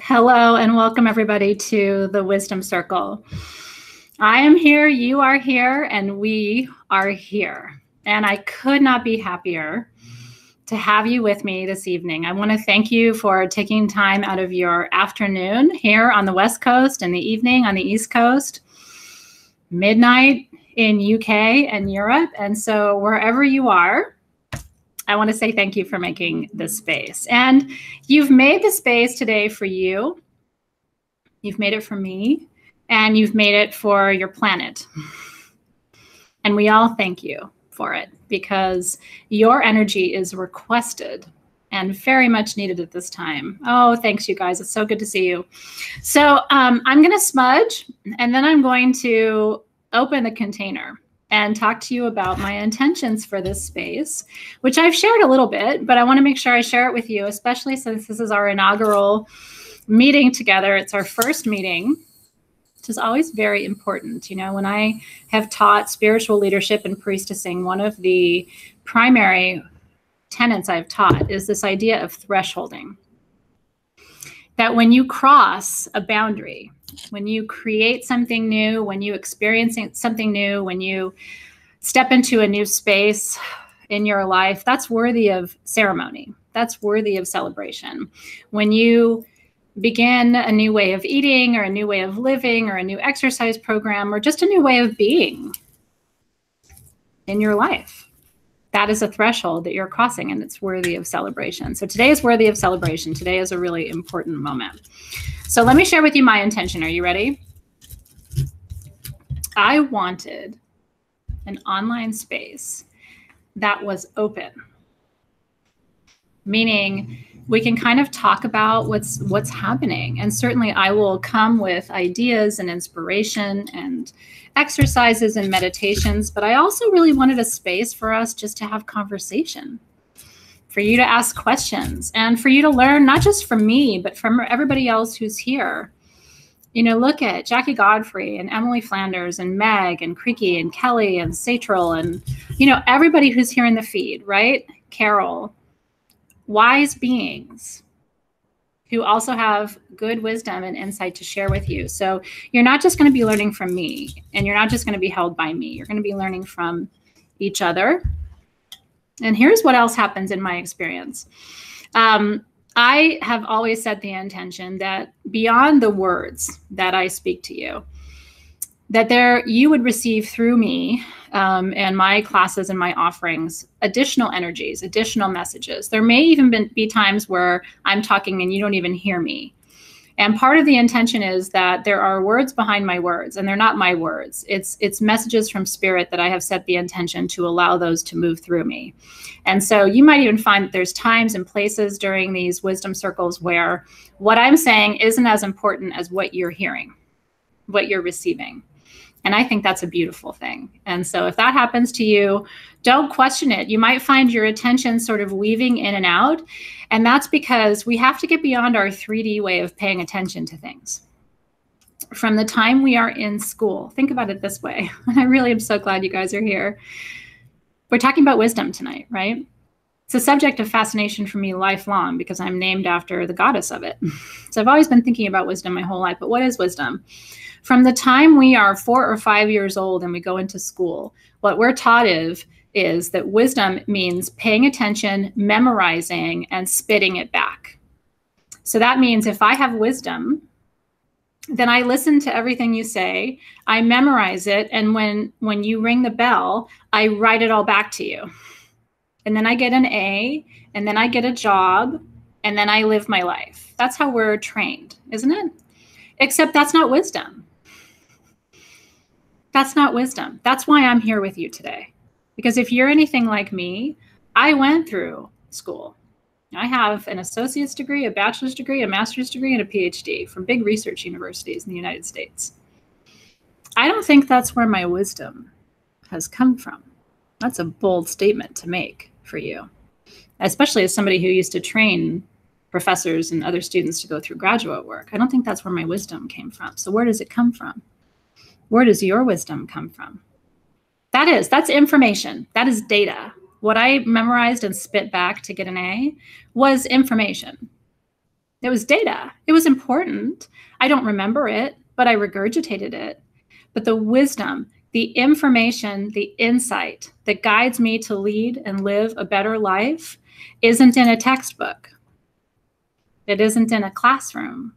Hello and welcome everybody to the Wisdom Circle. I am here, you are here, and we are here. And I could not be happier to have you with me this evening. I want to thank you for taking time out of your afternoon here on the West Coast and the evening on the East Coast, midnight in UK and Europe. And so wherever you are, I want to say thank you for making this space. And you've made the space today for you. You've made it for me, and you've made it for your planet. And we all thank you for it because your energy is requested and very much needed at this time. Oh, thanks, you guys. It's so good to see you. So I'm going to smudge, and then I'm going to open the container and talk to you about my intentions for this space, which I've shared a little bit, but I want to make sure I share it with you, especially since this is our inaugural meeting together. It's our first meeting, which is always very important. You know, when I have taught spiritual leadership and priestessing, one of the primary tenets I've taught is this idea of thresholding. That when you cross a boundary, when you create something new, when you experience something new, when you step into a new space in your life, that's worthy of ceremony. That's worthy of celebration. When you begin a new way of eating or a new way of living or a new exercise program or just a new way of being in your life, that is a threshold that you're crossing, and it's worthy of celebration. So today is worthy of celebration. Today is a really important moment. So let me share with you my intention. Are you ready? I wanted an online space that was open, meaning we can kind of talk about what's happening. And certainly I will come with ideas and inspiration and exercises and meditations, but I also really wanted a space for us just to have conversation, for you to ask questions and for you to learn, not just from me, but from everybody else who's here. You know, look at Jackie Godfrey and Emily Flanders and Meg and Creaky and Kelly and Satral and, you know, everybody who's here in the feed, right? Carol, wise beings who also have good wisdom and insight to share with you. So you're not just going to be learning from me, and you're not just going to be held by me. You're going to be learning from each other. And here's what else happens in my experience. I have always set the intention that beyond the words that I speak to you, that you would receive through me and my classes and my offerings additional energies, additional messages. There may even be times where I'm talking and you don't even hear me. And part of the intention is that there are words behind my words, and they're not my words. It's messages from spirit that I have set the intention to allow those to move through me. And so you might even find that there's times and places during these wisdom circles where what I'm saying isn't as important as what you're hearing, what you're receiving. And I think that's a beautiful thing. And so if that happens to you, don't question it. You might find your attention sort of weaving in and out. And that's because we have to get beyond our 3D way of paying attention to things. From the time we are in school, think about it this way. I really am so glad you guys are here. We're talking about wisdom tonight, right? It's a subject of fascination for me lifelong because I'm named after the goddess of it. So I've always been thinking about wisdom my whole life. But what is wisdom? From the time we are 4 or 5 years old and we go into school, what we're taught is that wisdom means paying attention, memorizing, and spitting it back. So that means if I have wisdom, then I listen to everything you say, I memorize it, and when you ring the bell, I write it all back to you. And then I get an A, and then I get a job, and then I live my life. That's how we're trained, isn't it? Except that's not wisdom. That's not wisdom. That's why I'm here with you today. Because if you're anything like me, I went through school. I have an associate's degree, a bachelor's degree, a master's degree, and a PhD from big research universities in the United States. I don't think that's where my wisdom has come from. That's a bold statement to make for you, especially as somebody who used to train professors and other students to go through graduate work. I don't think that's where my wisdom came from. So where does it come from? Where does your wisdom come from? That's information. That is data. What I memorized and spit back to get an A was information. It was data. It was important. I don't remember it, but I regurgitated it. But the wisdom, the information, the insight that guides me to lead and live a better life isn't in a textbook. It isn't in a classroom.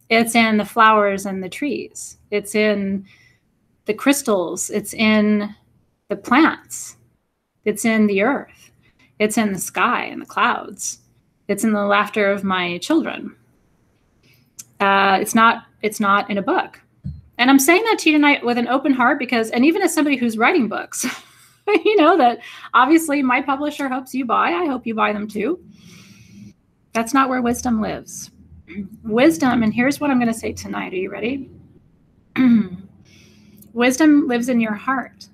It's in the flowers and the trees. It's in the crystals. It's in the plants. It's in the earth. It's in the sky and the clouds. It's in the laughter of my children. It's not in a book. And I'm saying that to you tonight with an open heart because, and even as somebody who's writing books, you know that obviously my publisher hopes you buy. I hope you buy them too. That's not where wisdom lives. Wisdom, and here's what I'm going to say tonight. Are you ready? Wisdom lives in your heart.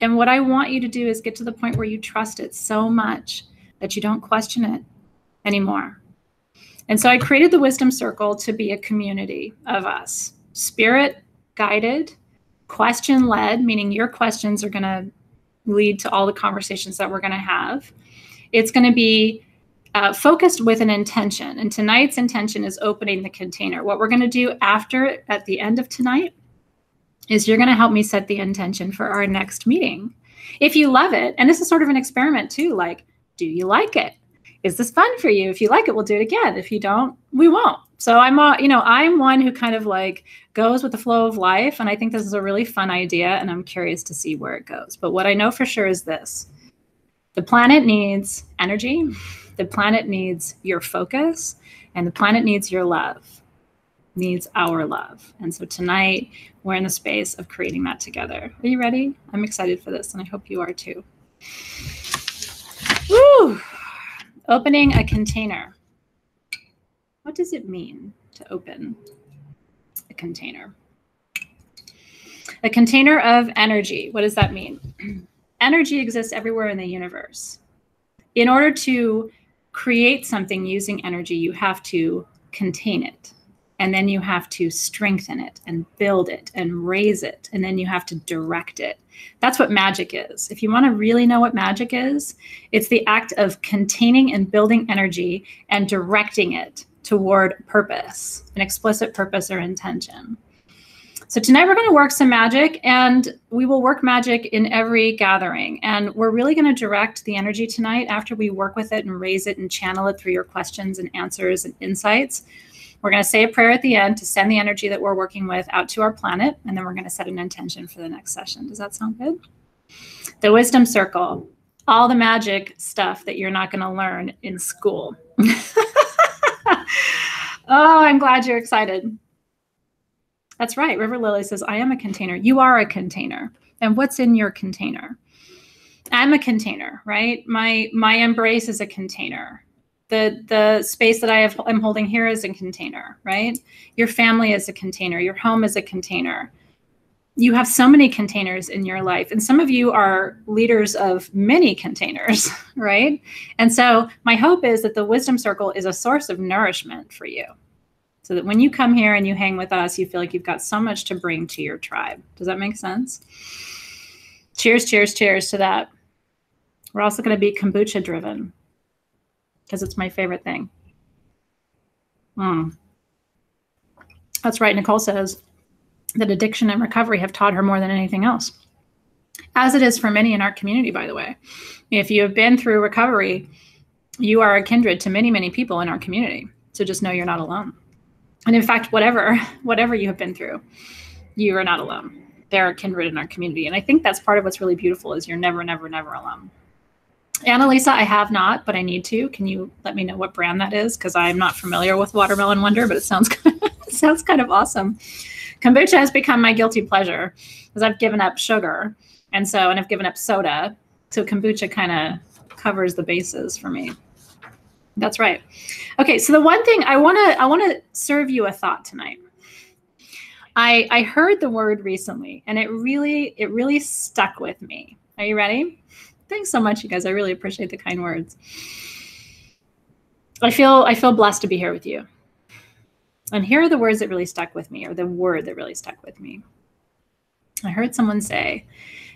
And what I want you to do is get to the point where you trust it so much that you don't question it anymore. And so I created the Wisdom Circle to be a community of us, spirit guided, question led, meaning your questions are going to lead to all the conversations that we're going to have. It's going to be focused with an intention. And tonight's intention is opening the container. What we're going to do at the end of tonight, is you're going to help me set the intention for our next meeting. If you love it, and this is sort of an experiment too, like, do you like it? Is this fun for you? If you like it, we'll do it again. If you don't, we won't. So I'm one who kind of like goes with the flow of life. And I think this is a really fun idea and I'm curious to see where it goes. But what I know for sure is this: the planet needs energy. The planet needs your focus, and the planet needs your love, needs our love. And so tonight we're in the space of creating that together. Are you ready? I'm excited for this, and I hope you are too. Woo! Opening a container. What does it mean to open a container? A container of energy. What does that mean? Energy exists everywhere in the universe. In order to create something using energy, you have to contain it. And then you have to strengthen it and build it and raise it. And then you have to direct it. That's what magic is. If you want to really know what magic is, it's the act of containing and building energy and directing it toward purpose, an explicit purpose or intention. So tonight we're going to work some magic, and we will work magic in every gathering. And we're really going to direct the energy tonight after we work with it and raise it and channel it through your questions and answers and insights. We're going to say a prayer at the end to send the energy that we're working with out to our planet, and then we're going to set an intention for the next session. Does that sound good? The Wisdom Circle, all the magic stuff that you're not going to learn in school. Oh, I'm glad you're excited. That's right. River Lily says, I am a container. You are a container. And what's in your container? I'm a container, right? My embrace is a container. The space that I'm holding here is a container, right? Your family is a container. Your home is a container. You have so many containers in your life. And some of you are leaders of many containers, right? And so my hope is that the Wisdom Circle is a source of nourishment for you, so that when you come here and you hang with us, you feel like you've got so much to bring to your tribe. Does that make sense? Cheers, cheers, cheers to that. We're also going to be kombucha driven, because it's my favorite thing. That's right. Nicole says that addiction and recovery have taught her more than anything else. As it is for many in our community, by the way. If you have been through recovery, you are a kindred to many, many people in our community. So just know you're not alone. And in fact, whatever you have been through, you are not alone. There are kindred in our community. And I think that's part of what's really beautiful is you're never, never, never alone. Annalisa, I have not, but I need to. Can you let me know what brand that is? Because I'm not familiar with Watermelon Wonder, but it sounds kind of awesome. Kombucha has become my guilty pleasure because I've given up sugar, and I've given up soda. So kombucha kind of covers the bases for me. That's right. Okay, so the one thing I want to serve you a thought tonight. I heard the word recently, and it really stuck with me. Are you ready? Thanks so much, you guys. I really appreciate the kind words. I feel blessed to be here with you. And here are the words that really stuck with me, or the word that really stuck with me. I heard someone say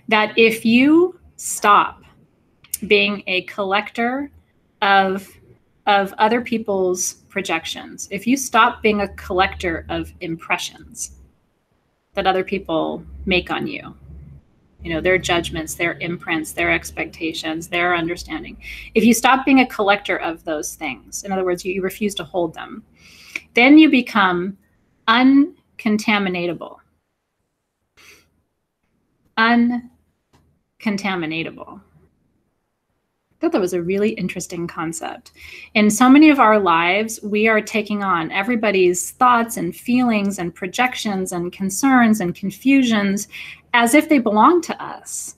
that if you stop being a collector of of other people's projections, if you stop being a collector of impressions that other people make on you, their judgments, their imprints, their expectations, their understanding. If you stop being a collector of those things, in other words, you refuse to hold them, then you become uncontaminatable. Uncontaminatable. I thought that was a really interesting concept. In so many of our lives, we are taking on everybody's thoughts and feelings and projections and concerns and confusions as if they belong to us.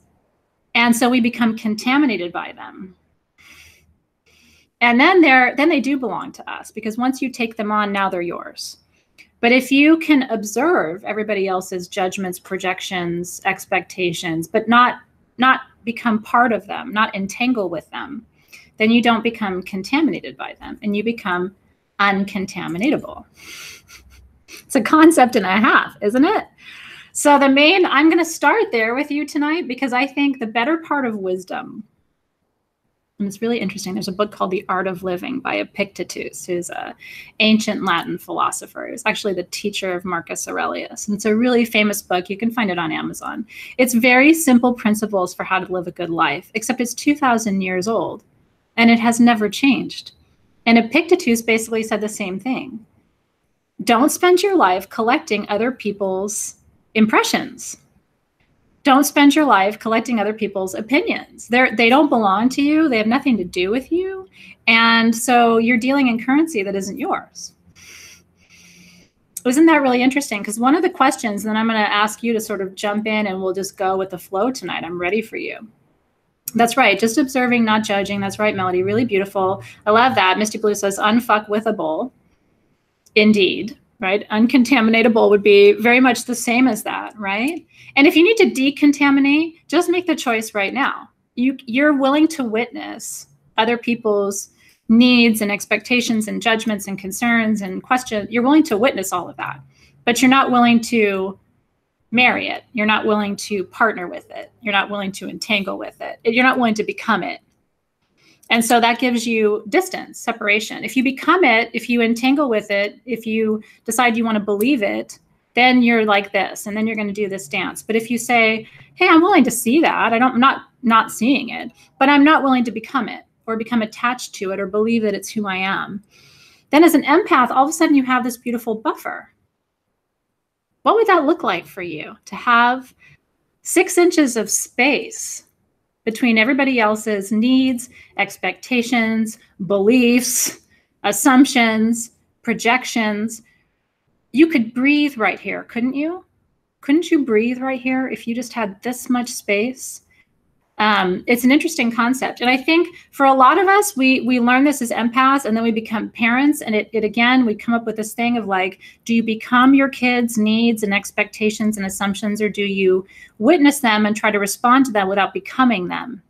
And so we become contaminated by them. And then they do belong to us, because once you take them on, now they're yours. But if you can observe everybody else's judgments, projections, expectations, but not become part of them, not entangle with them, then you don't become contaminated by them, and you become uncontaminatable. It's a concept and a half, isn't it? So I'm going to start there with you tonight, because I think the better part of wisdom, and it's really interesting, there's a book called The Art of Living by Epictetus, who's an ancient Latin philosopher. He was actually the teacher of Marcus Aurelius. And it's a really famous book. You can find it on Amazon. It's very simple principles for how to live a good life, except it's 2,000 years old, and it has never changed. And Epictetus basically said the same thing. Don't spend your life collecting other people's impressions. Don't spend your life collecting other people's opinions. They don't belong to you. They have nothing to do with you. And so you're dealing in currency that isn't yours. Isn't that really interesting? Because one of the questions, and then I'm going to ask you to sort of jump in and we'll just go with the flow tonight. I'm ready for you. That's right. Just observing, not judging. That's right, Melody. Really beautiful. I love that. Misty Blue says, unfuck with a bowl. Indeed. Right? Uncontaminatable would be very much the same as that, right? And if you need to decontaminate, just make the choice right now. You're willing to witness other people's needs and expectations and judgments and concerns and questions. You're willing to witness all of that, but you're not willing to marry it. You're not willing to partner with it. You're not willing to entangle with it. You're not willing to become it. And so that gives you distance, separation. If you become it, if you entangle with it, if you decide you want to believe it, then you're like this, and then you're going to do this dance. But if you say, hey, I'm willing to see that, I'm not seeing it, but I'm not willing to become it or become attached to it or believe that it's who I am, then as an empath, all of a sudden you have this beautiful buffer. What would that look like for you to have 6 inches of space between everybody else's needs, expectations, beliefs, assumptions, projections? You could breathe right here, couldn't you? Couldn't you breathe right here if you just had this much space? It's an interesting concept. And I think for a lot of us, we learn this as empaths, and then we become parents. And it again, we come up with this thing of like, do you become your kids' needs and expectations and assumptions, or do you witness them and try to respond to them without becoming them?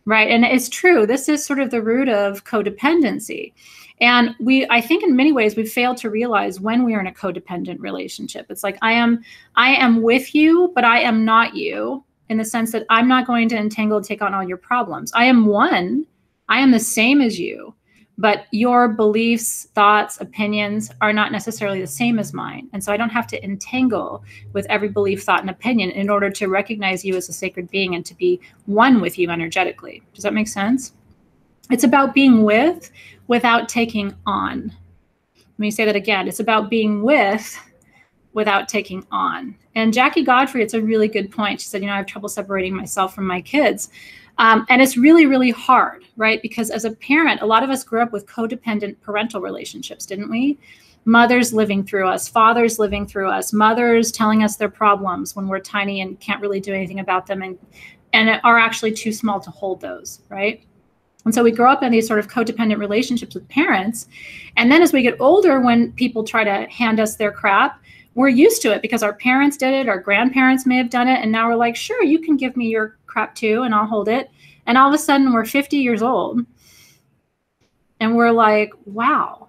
Right. And it's true. This is sort of the root of codependency. And I think in many ways, we've failed to realize when we are in a codependent relationship. It's like, I am with you, but I am not you, in the sense that I'm not going to entangle and take on all your problems. I am one. I am the same as you, but your beliefs, thoughts, opinions are not necessarily the same as mine. And so I don't have to entangle with every belief, thought, and opinion in order to recognize you as a sacred being and to be one with you energetically. Does that make sense? It's about being with without taking on. Let me say that again. It's about being with without taking on. And Jackie Godfrey, it's a really good point. She said, I have trouble separating myself from my kids. And it's really, really hard, right? Because as a parent, a lot of us grew up with codependent parental relationships, didn't we? Mothers living through us, fathers living through us, mothers telling us their problems when we're tiny and can't really do anything about them and are actually too small to hold those, right? And so we grow up in these sort of codependent relationships with parents. And then as we get older, when people try to hand us their crap, we're used to it because our parents did it, our grandparents may have done it, and now we're like, sure, you can give me your crap too, and I'll hold it. And all of a sudden, we're 50 years old, and we're like, wow,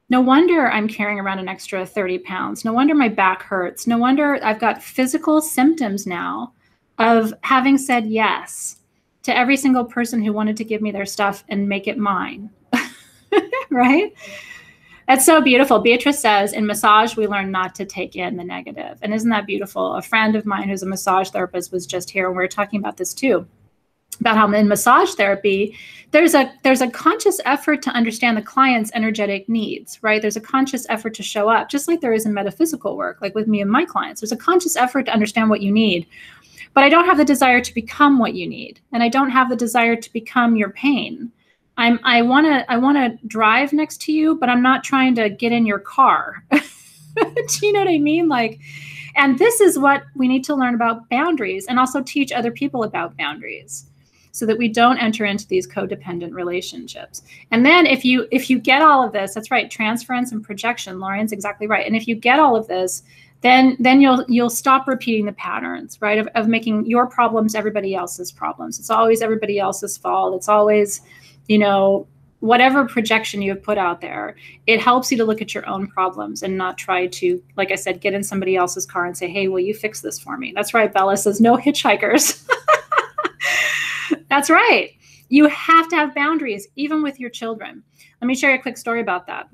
no wonder I'm carrying around an extra 30 pounds. No wonder my back hurts. No wonder I've got physical symptoms now of having said yes to every single person who wanted to give me their stuff and make it mine. right? That's so beautiful. Beatrice says, in massage, we learn not to take in the negative. And isn't that beautiful? A friend of mine who's a massage therapist was just here, and we were talking about this too, about how in massage therapy, there's a conscious effort to understand the client's energetic needs, right? There's a conscious effort to show up, just like there is in metaphysical work, like with me and my clients. There's a conscious effort to understand what you need. But I don't have the desire to become what you need. And I don't have the desire to become your pain. I want to drive next to you, but I'm not trying to get in your car. Do you know what I mean? Like, and this is what we need to learn about boundaries, and also teach other people about boundaries, so that we don't enter into these codependent relationships. And then if you get all of this, that's right, transference and projection, Lorian's exactly right. And if you get all of this, then you'll stop repeating the patterns, right? Of making your problems everybody else's problems. It's always everybody else's fault. It's always, you know, whatever projection you have put out there. It helps you to look at your own problems and not try to, like I said, get in somebody else's car and say, hey, will you fix this for me? That's right. Bella says, no hitchhikers. That's right. You have to have boundaries, even with your children. Let me share you a quick story about that.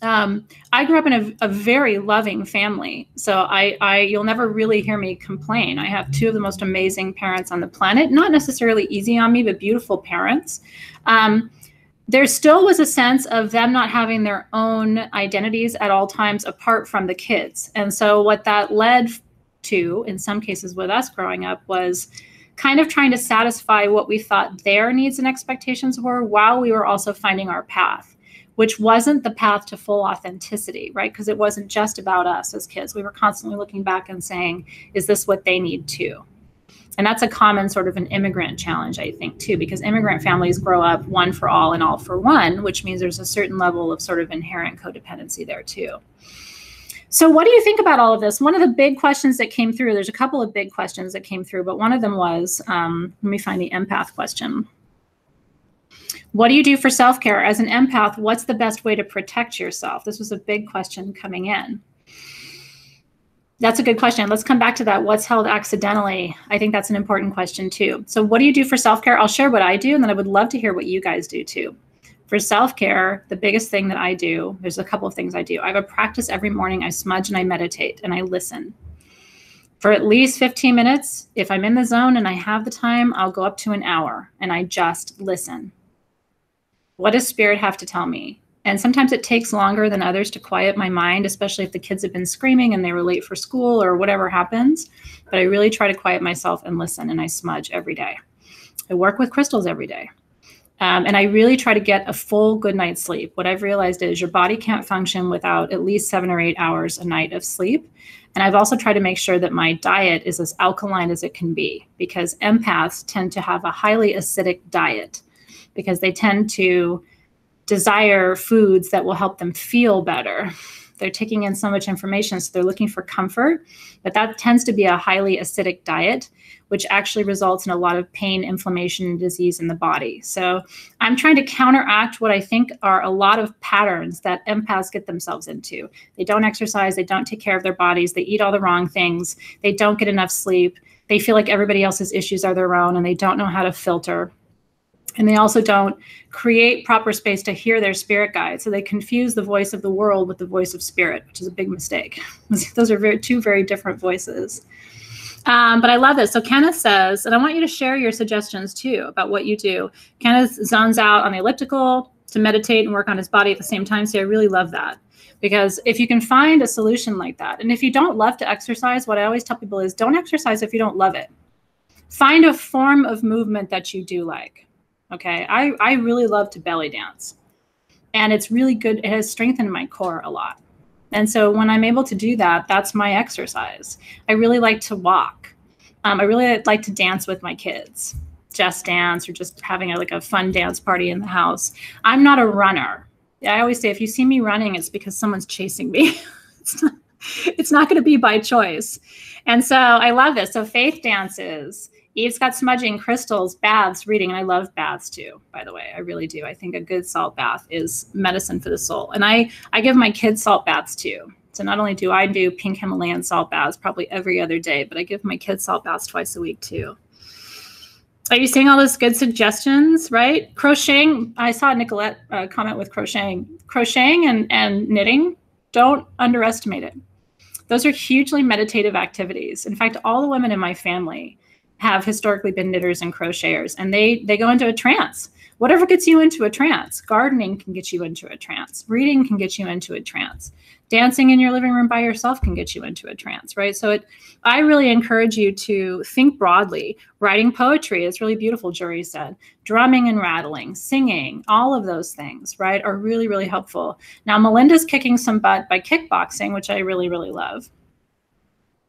I grew up in a very loving family. So you'll never really hear me complain. I have two of the most amazing parents on the planet, not necessarily easy on me, but beautiful parents. There still was a sense of them not having their own identities at all times apart from the kids. And so what that led to, in some cases with us growing up, was kind of trying to satisfy what we thought their needs and expectations were, while we were also finding our path, which wasn't the path to full authenticity, right? Because it wasn't just about us as kids. We were constantly looking back and saying, is this what they need too? And that's a common sort of an immigrant challenge, I think, too, because immigrant families grow up one for all and all for one, which means there's a certain level of sort of inherent codependency there too. So what do you think about all of this? One of the big questions that came through, there's a couple of big questions that came through, but one of them was, let me find the empath question. What do you do for self-care? As an empath, what's the best way to protect yourself? This was a big question coming in. That's a good question. Let's come back to that. What's held accidentally? I think that's an important question too. So what do you do for self-care? I'll share what I do, and then I would love to hear what you guys do too. For self-care, the biggest thing that I do, there's a couple of things I do. I have a practice every morning. I smudge and I meditate and I listen. For at least 15 minutes, if I'm in the zone and I have the time, I'll go up to an hour and I just listen. What does spirit have to tell me? And sometimes it takes longer than others to quiet my mind, especially if the kids have been screaming and they were late for school or whatever happens. But I really try to quiet myself and listen, and I smudge every day. I work with crystals every day. And I really try to get a full good night's sleep. What I've realized is your body can't function without at least 7 or 8 hours a night of sleep. And I've also tried to make sure that my diet is as alkaline as it can be, because empaths tend to have a highly acidic diet, because they tend to desire foods that will help them feel better. They're taking in so much information, so they're looking for comfort, but that tends to be a highly acidic diet, which actually results in a lot of pain, inflammation, and disease in the body. So I'm trying to counteract what I think are a lot of patterns that empaths get themselves into. They don't exercise, they don't take care of their bodies, they eat all the wrong things, they don't get enough sleep, they feel like everybody else's issues are their own, and they don't know how to filter. And they also don't create proper space to hear their spirit guide. So they confuse the voice of the world with the voice of spirit, which is a big mistake. Those are two very different voices. But I love this. So Kenneth says, and I want you to share your suggestions too about what you do. Kenneth zones out on the elliptical to meditate and work on his body at the same time. So I really love that. Because if you can find a solution like that, and if you don't love to exercise, what I always tell people is don't exercise if you don't love it. Find a form of movement that you do like. Okay, I really love to belly dance, and it's really good. It has strengthened my core a lot. And so when I'm able to do that, that's my exercise. I really like to walk. I really like to dance with my kids, just dance, or just having a fun dance party in the house. I'm not a runner. I always say if you see me running, it's because someone's chasing me. It's not going to be by choice. And so I love this. So faith dances. Eve's got smudging, crystals, baths, reading, and I love baths too, by the way. I really do. I think a good salt bath is medicine for the soul. And I give my kids salt baths too. So not only do I do pink Himalayan salt baths probably every other day, but I give my kids salt baths twice a week too. Are you seeing all those good suggestions, right? Crocheting. I saw Nicolette comment with crocheting. Crocheting and knitting, don't underestimate it. Those are hugely meditative activities. In fact, all the women in my family have historically been knitters and crocheters, and they go into a trance. Whatever gets you into a trance. Gardening can get you into a trance. Reading can get you into a trance. Dancing in your living room by yourself can get you into a trance, right? So I really encourage you to think broadly. Writing poetry is really beautiful, Jury said. Drumming and rattling, singing, all of those things, right, are really, really helpful. Now, Melinda's kicking some butt by kickboxing, which I really, really love.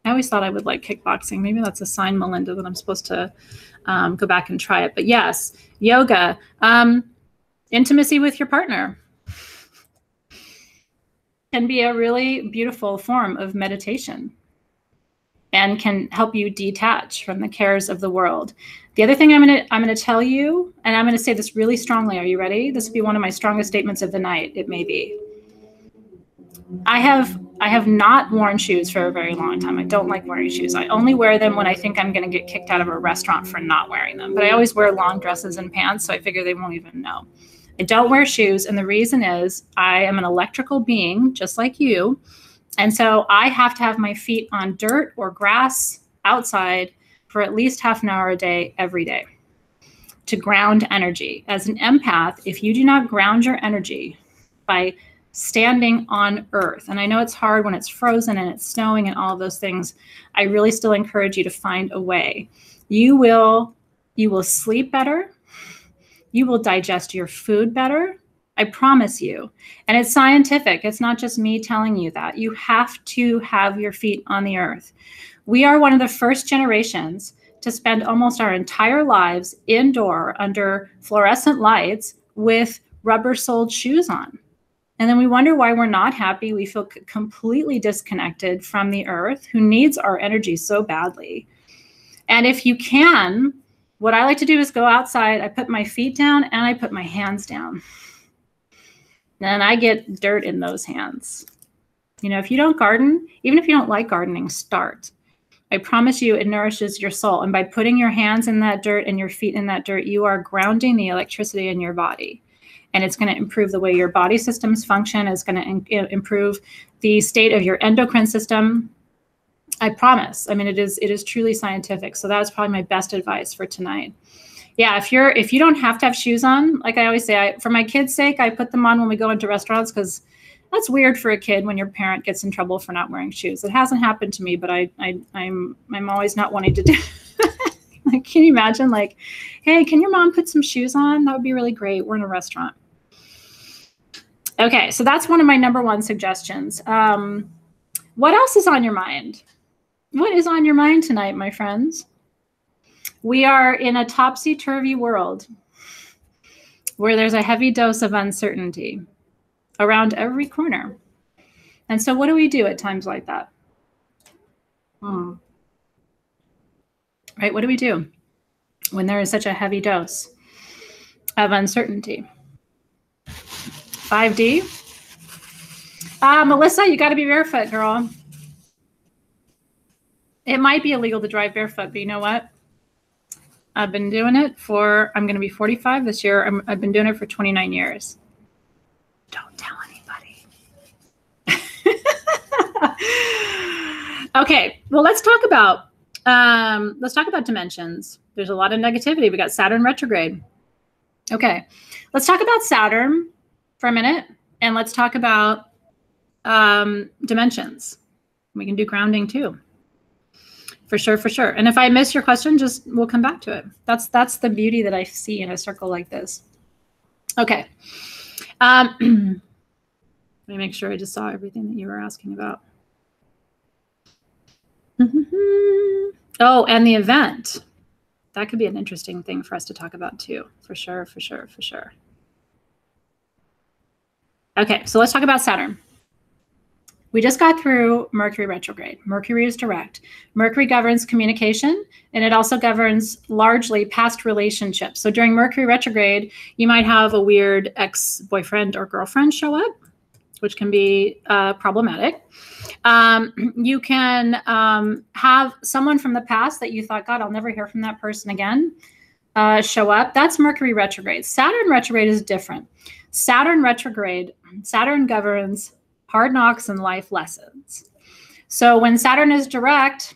I always thought I would like kickboxing. Maybe that's a sign, Melinda, that I'm supposed to go back and try it. But yes, yoga, intimacy with your partner can be a really beautiful form of meditation and can help you detach from the cares of the world. The other thing I'm going to tell you, and I'm going to say this really strongly. Are you ready? This will be one of my strongest statements of the night. It may be. I have not worn shoes for a very long time. I don't like wearing shoes. I only wear them when I think I'm going to get kicked out of a restaurant for not wearing them. But I always wear long dresses and pants, so I figure they won't even know. I don't wear shoes, and the reason is I am an electrical being, just like you. And so I have to have my feet on dirt or grass outside for at least half an hour a day, every day, to ground energy. As an empath, if you do not ground your energy by standing on earth, and I know it's hard when it's frozen and it's snowing and all of those things, I really still encourage you to find a way. You will sleep better. You will digest your food better. I promise you. And it's scientific. It's not just me telling you that. You have to have your feet on the earth. We are one of the first generations to spend almost our entire lives indoor under fluorescent lights with rubber-soled shoes on. And then we wonder why we're not happy. We feel completely disconnected from the earth, who needs our energy so badly. And if you can, what I like to do is go outside. I put my feet down and I put my hands down. Then I get dirt in those hands. You know, if you don't garden, even if you don't like gardening, start. I promise you it nourishes your soul. And by putting your hands in that dirt and your feet in that dirt, you are grounding the electricity in your body. And it's going to improve the way your body systems function. It's going to improve the state of your endocrine system. I promise. I mean, it is truly scientific. So that's probably my best advice for tonight. Yeah, if you don't have to have shoes on, like I always say, for my kids' sake, I put them on when we go into restaurants, because that's weird for a kid when your parent gets in trouble for not wearing shoes. It hasn't happened to me, but I'm always not wanting to do. Like, can you imagine? Like, hey, can your mom put some shoes on? That would be really great. We're in a restaurant. Okay, so that's one of my number one suggestions. What else is on your mind? What is on your mind tonight, my friends? We are in a topsy-turvy world where there's a heavy dose of uncertainty around every corner. And so what do we do at times like that? Right? What do we do when there is such a heavy dose of uncertainty? 5D? Melissa, you got to be barefoot, girl. It might be illegal to drive barefoot, but you know what? I've been doing it I'm going to be 45 this year. I've been doing it for 29 years. Don't tell anybody. Okay, well, let's talk about dimensions. There's a lot of negativity. We got Saturn retrograde. Okay, let's talk about Saturn for a minute, and let's talk about dimensions. We can do grounding too. For sure, for sure. And if I miss your question, we'll come back to it. That's the beauty that I see in a circle like this. Okay. Let me make sure I just saw everything that you were asking about. Oh, and the event. That could be an interesting thing for us to talk about too. For sure, for sure, for sure. Okay, so let's talk about Saturn. We just got through Mercury retrograde. Mercury is direct. Mercury governs communication, and it also governs largely past relationships. So during Mercury retrograde, you might have a weird ex-boyfriend or girlfriend show up, which can be problematic. You can have someone from the past that you thought, God, I'll never hear from that person again. show up, that's Mercury retrograde. Saturn retrograde is different. Saturn retrograde, Saturn governs hard knocks and life lessons. So when Saturn is direct,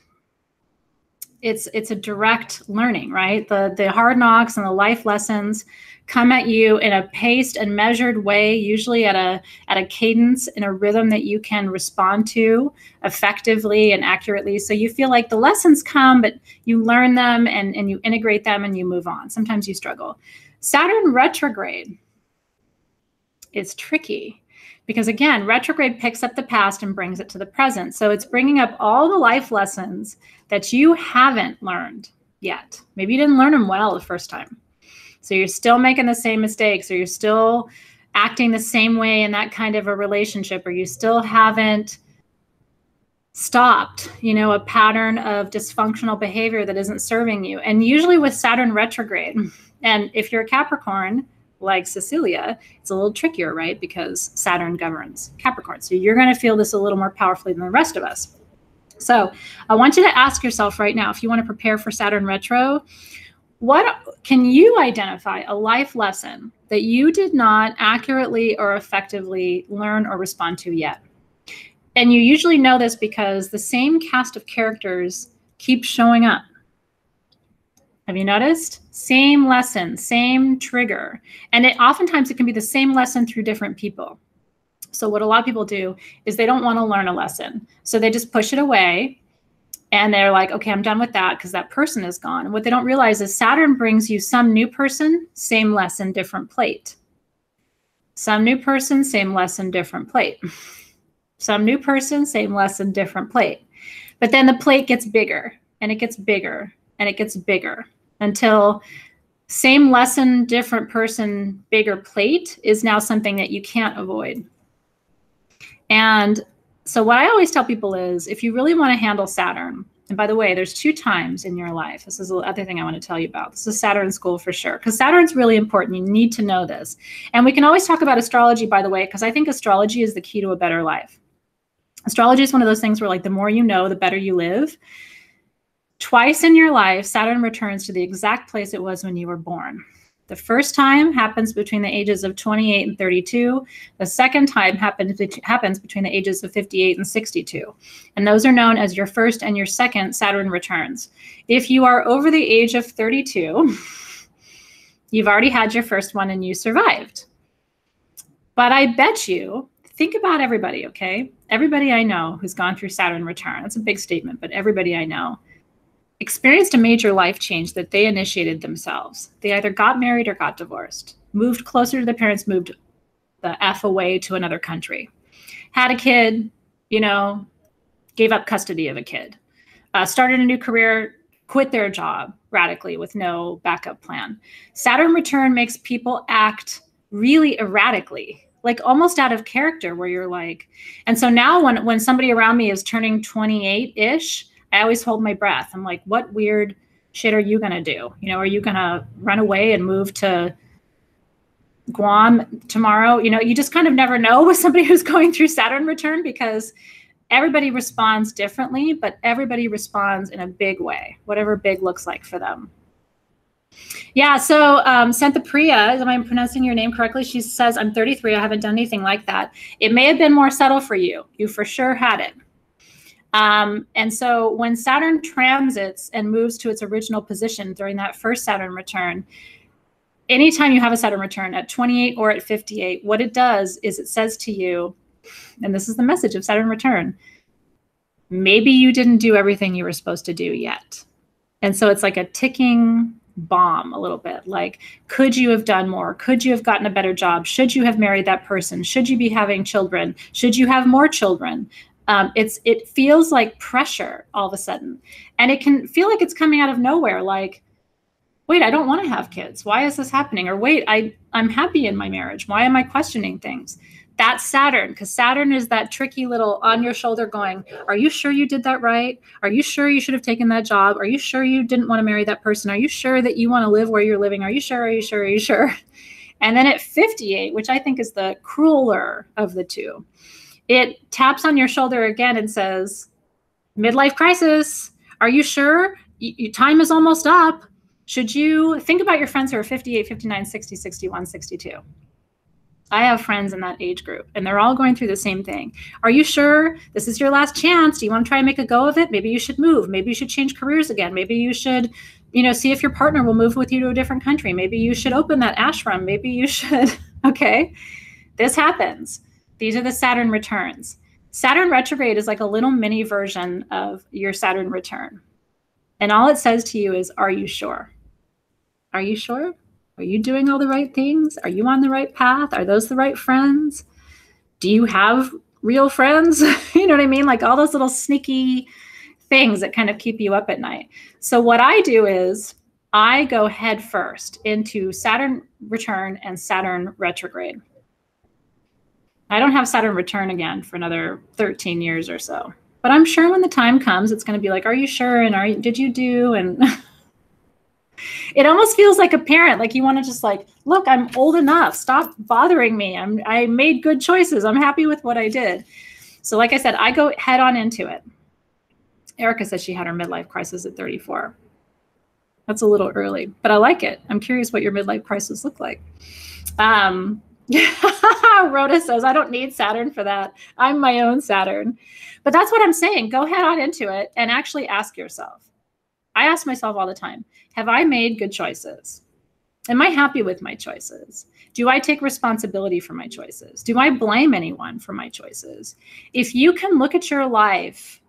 it's a direct learning, right? The hard knocks and the life lessons come at you in a paced and measured way, usually at a cadence, in a rhythm that you can respond to effectively and accurately. So you feel like the lessons come, but you learn them and you integrate them and you move on. Sometimes you struggle. Saturn retrograde is tricky because, again, retrograde picks up the past and brings it to the present. So it's bringing up all the life lessons that you haven't learned yet. Maybe you didn't learn them well the first time. So you're still making the same mistakes, or you're still acting the same way in that kind of a relationship, or you still haven't stopped, a pattern of dysfunctional behavior that isn't serving you. And usually with Saturn retrograde, and if you're a Capricorn, like Cecilia, it's a little trickier, right? Because Saturn governs Capricorn. So you're going to feel this a little more powerfully than the rest of us. So I want you to ask yourself right now, if you want to prepare for Saturn retro, what can you identify a life lesson that you did not accurately or effectively learn or respond to yet? And you usually know this because the same cast of characters keep showing up. Have you noticed? Same lesson, same trigger. And oftentimes it can be the same lesson through different people. So what a lot of people do is they don't want to learn a lesson. So they just push it away. And they're like, okay, I'm done with that because that person is gone. And what they don't realize is Saturn brings you some new person, same lesson, different plate. Some new person, same lesson, different plate. Some new person, same lesson, different plate. But then the plate gets bigger and it gets bigger and it gets bigger until same lesson, different person, bigger plate is now something that you can't avoid. And so what I always tell people is, if you really want to handle Saturn, and by the way, there's 2 times in your life. This is the other thing I want to tell you about. This is Saturn school for sure, because Saturn's really important. You need to know this. And we can always talk about astrology, by the way, because I think astrology is the key to a better life. Astrology is one of those things where, like, the more you know, the better you live. Twice in your life, Saturn returns to the exact place it was when you were born. The first time happens between the ages of 28 and 32. The second time happens between the ages of 58 and 62. And those are known as your first and your second Saturn returns. If you are over the age of 32, you've already had your first one and you survived. But I bet you, think about everybody, okay? Everybody I know who's gone through Saturn return, that's a big statement, but everybody I know experienced a major life change that they initiated themselves. They either got married or got divorced, moved closer to their parents, moved the F away to another country, had a kid, gave up custody of a kid, started a new career, quit their job radically with no backup plan. Saturn return makes people act really erratically, like almost out of character, where you're like, and so now when somebody around me is turning 28-ish, I always hold my breath. I'm like, what weird shit are you going to do? Are you going to run away and move to Guam tomorrow? You just kind of never know with somebody who's going through Saturn return, because everybody responds differently, but everybody responds in a big way, whatever big looks like for them. Yeah, so Santha Priya, am I pronouncing your name correctly? She says, I'm 33. I haven't done anything like that. It may have been more subtle for you. You for sure had it. And so when Saturn transits and moves to its original position during that first Saturn return, anytime you have a Saturn return at 28 or at 58, what it does is it says to you, and this is the message of Saturn return, maybe you didn't do everything you were supposed to do yet. And so it's like a ticking bomb a little bit. Like, could you have done more? Could you have gotten a better job? Should you have married that person? Should you be having children? Should you have more children? It feels like pressure all of a sudden. And it can feel like it's coming out of nowhere. Like, wait, I don't want to have kids. Why is this happening? Or wait, I'm happy in my marriage. Why am I questioning things? That's Saturn, because Saturn is that tricky little on your shoulder going, are you sure you did that right? Are you sure you should have taken that job? Are you sure you didn't want to marry that person? Are you sure that you want to live where you're living? Are you sure? Are you sure? Are you sure? And then at 58, which I think is the crueler of the two, it taps on your shoulder again and says, midlife crisis. Are you sure? Your time is almost up. Should you think about your friends who are 58, 59, 60, 61, 62? I have friends in that age group, and they're all going through the same thing. Are you sure this is your last chance? Do you want to try and make a go of it? Maybe you should move. Maybe you should change careers again. Maybe you should, see if your partner will move with you to a different country. Maybe you should open that ashram. Maybe you should, okay? This happens. These are the Saturn returns. Saturn retrograde is like a little mini version of your Saturn return. And all it says to you is, are you sure? Are you sure? Are you doing all the right things? Are you on the right path? Are those the right friends? Do you have real friends? You know what I mean? Like all those little sneaky things that kind of keep you up at night. So what I do is I go head first into Saturn return and Saturn retrograde. I don't have Saturn return again for another 13 years or so. But I'm sure when the time comes, it's going to be like, are you sure? And did you do? And it almost feels like a parent, like you want to just like, look, I'm old enough. Stop bothering me. I made good choices. I'm happy with what I did. So like I said, I go head on into it. Erica says she had her midlife crisis at 34. That's a little early, but I like it. I'm curious what your midlife crisis looked like. Rhoda says, I don't need Saturn for that. I'm my own Saturn. But that's what I'm saying. Go head on into it and actually ask yourself. I ask myself all the time, have I made good choices? Am I happy with my choices? Do I take responsibility for my choices? Do I blame anyone for my choices? If you can look at your life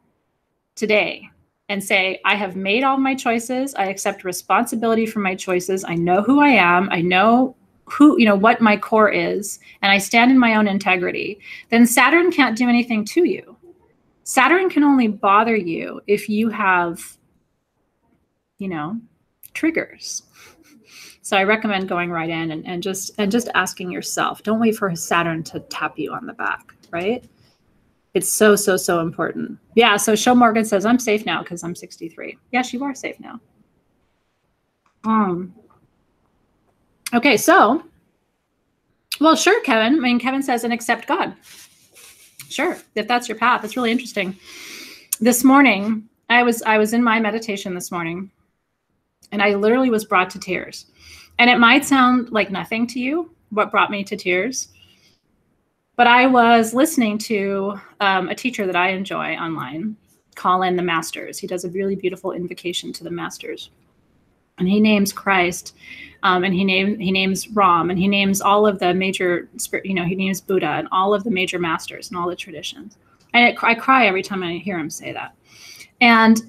today and say, I have made all my choices. I accept responsibility for my choices. I know who I am. I know what my core is, and I stand in my own integrity, then Saturn can't do anything to you. Saturn can only bother you if you have, triggers. So I recommend going right in and just asking yourself. Don't wait for Saturn to tap you on the back, right? It's so, so, so important. Yeah, so Show Morgan says, I'm safe now because I'm 63. Yes, you are safe now. Okay, so, well, sure, Kevin. I mean, Kevin says, and accept God. Sure, if that's your path. It's really interesting. This morning, I was in my meditation this morning, and I literally was brought to tears. And it might sound like nothing to you, what brought me to tears. But I was listening to a teacher that I enjoy online, Colin the Masters. He does a really beautiful invocation to the Masters. And he names Christ, and he names Ram, and he names all of the major, he names Buddha and all of the major masters and all the traditions. And I cry every time I hear him say that. And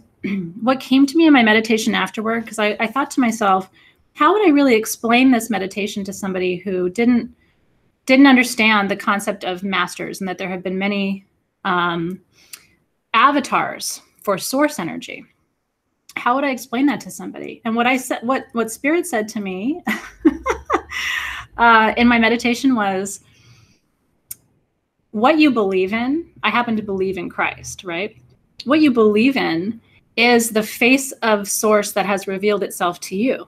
what came to me in my meditation afterward, because I thought to myself, how would I really explain this meditation to somebody who didn't understand the concept of masters and that there have been many avatars for source energy? How would I explain that to somebody? And what I said, what Spirit said to me in my meditation was, what you believe in, I happen to believe in Christ, right? What you believe in is the face of source that has revealed itself to you.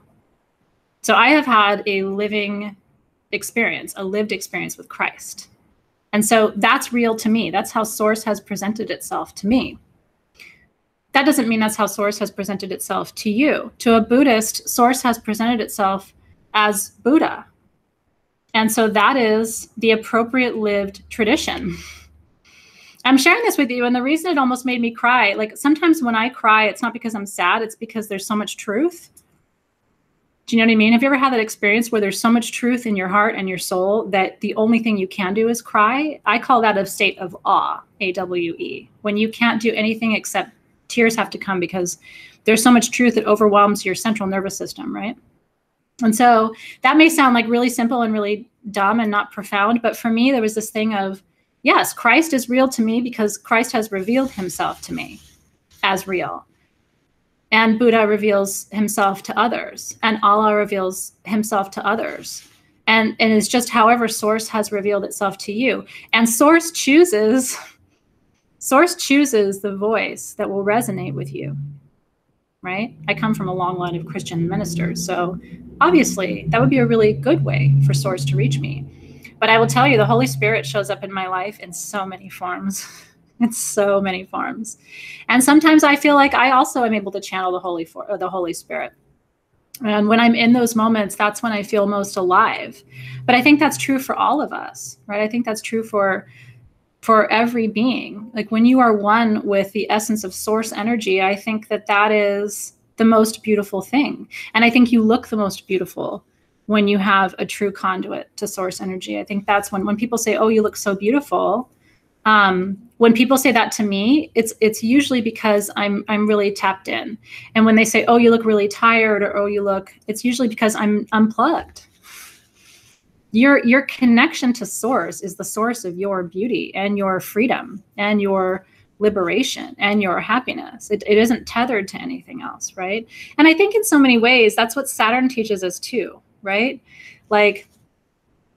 So I have had a living experience, a lived experience with Christ. And so that's real to me. That's how source has presented itself to me. That doesn't mean that's how source has presented itself to you. To a Buddhist, source has presented itself as Buddha. And so that is the appropriate lived tradition. I'm sharing this with you, and the reason it almost made me cry, like sometimes when I cry, it's not because I'm sad, it's because there's so much truth. Do you know what I mean? Have you ever had that experience where there's so much truth in your heart and your soul that the only thing you can do is cry? I call that a state of awe, A-W-E, when you can't do anything except tears have to come because there's so much truth that overwhelms your central nervous system, right? And so that may sound like really simple and really dumb and not profound, but for me, there was this thing of, yes, Christ is real to me because Christ has revealed himself to me as real. And Buddha reveals himself to others, and Allah reveals himself to others. And it's just however source has revealed itself to you. And source chooses the voice that will resonate with you, right? I come from a long line of Christian ministers, so obviously that would be a really good way for source to reach me. But I will tell you, the Holy Spirit shows up in my life in so many forms. In so many forms. And sometimes I feel like I also am able to channel the Holy Spirit. And when I'm in those moments, that's when I feel most alive. But I think that's true for all of us, right? I think that's true for every being. Like when you are one with the essence of source energy, I think that that is the most beautiful thing. And I think you look the most beautiful when you have a true conduit to source energy. I think that's when people say, "Oh, you look so beautiful." When people say that to me, it's usually because I'm really tapped in. And when they say, "Oh, you look really tired," or "Oh, you look," it's usually because I'm unplugged. Your connection to source is the source of your beauty and your freedom and your liberation and your happiness. It isn't tethered to anything else, right? And I think in so many ways, that's what Saturn teaches us too, right? Like,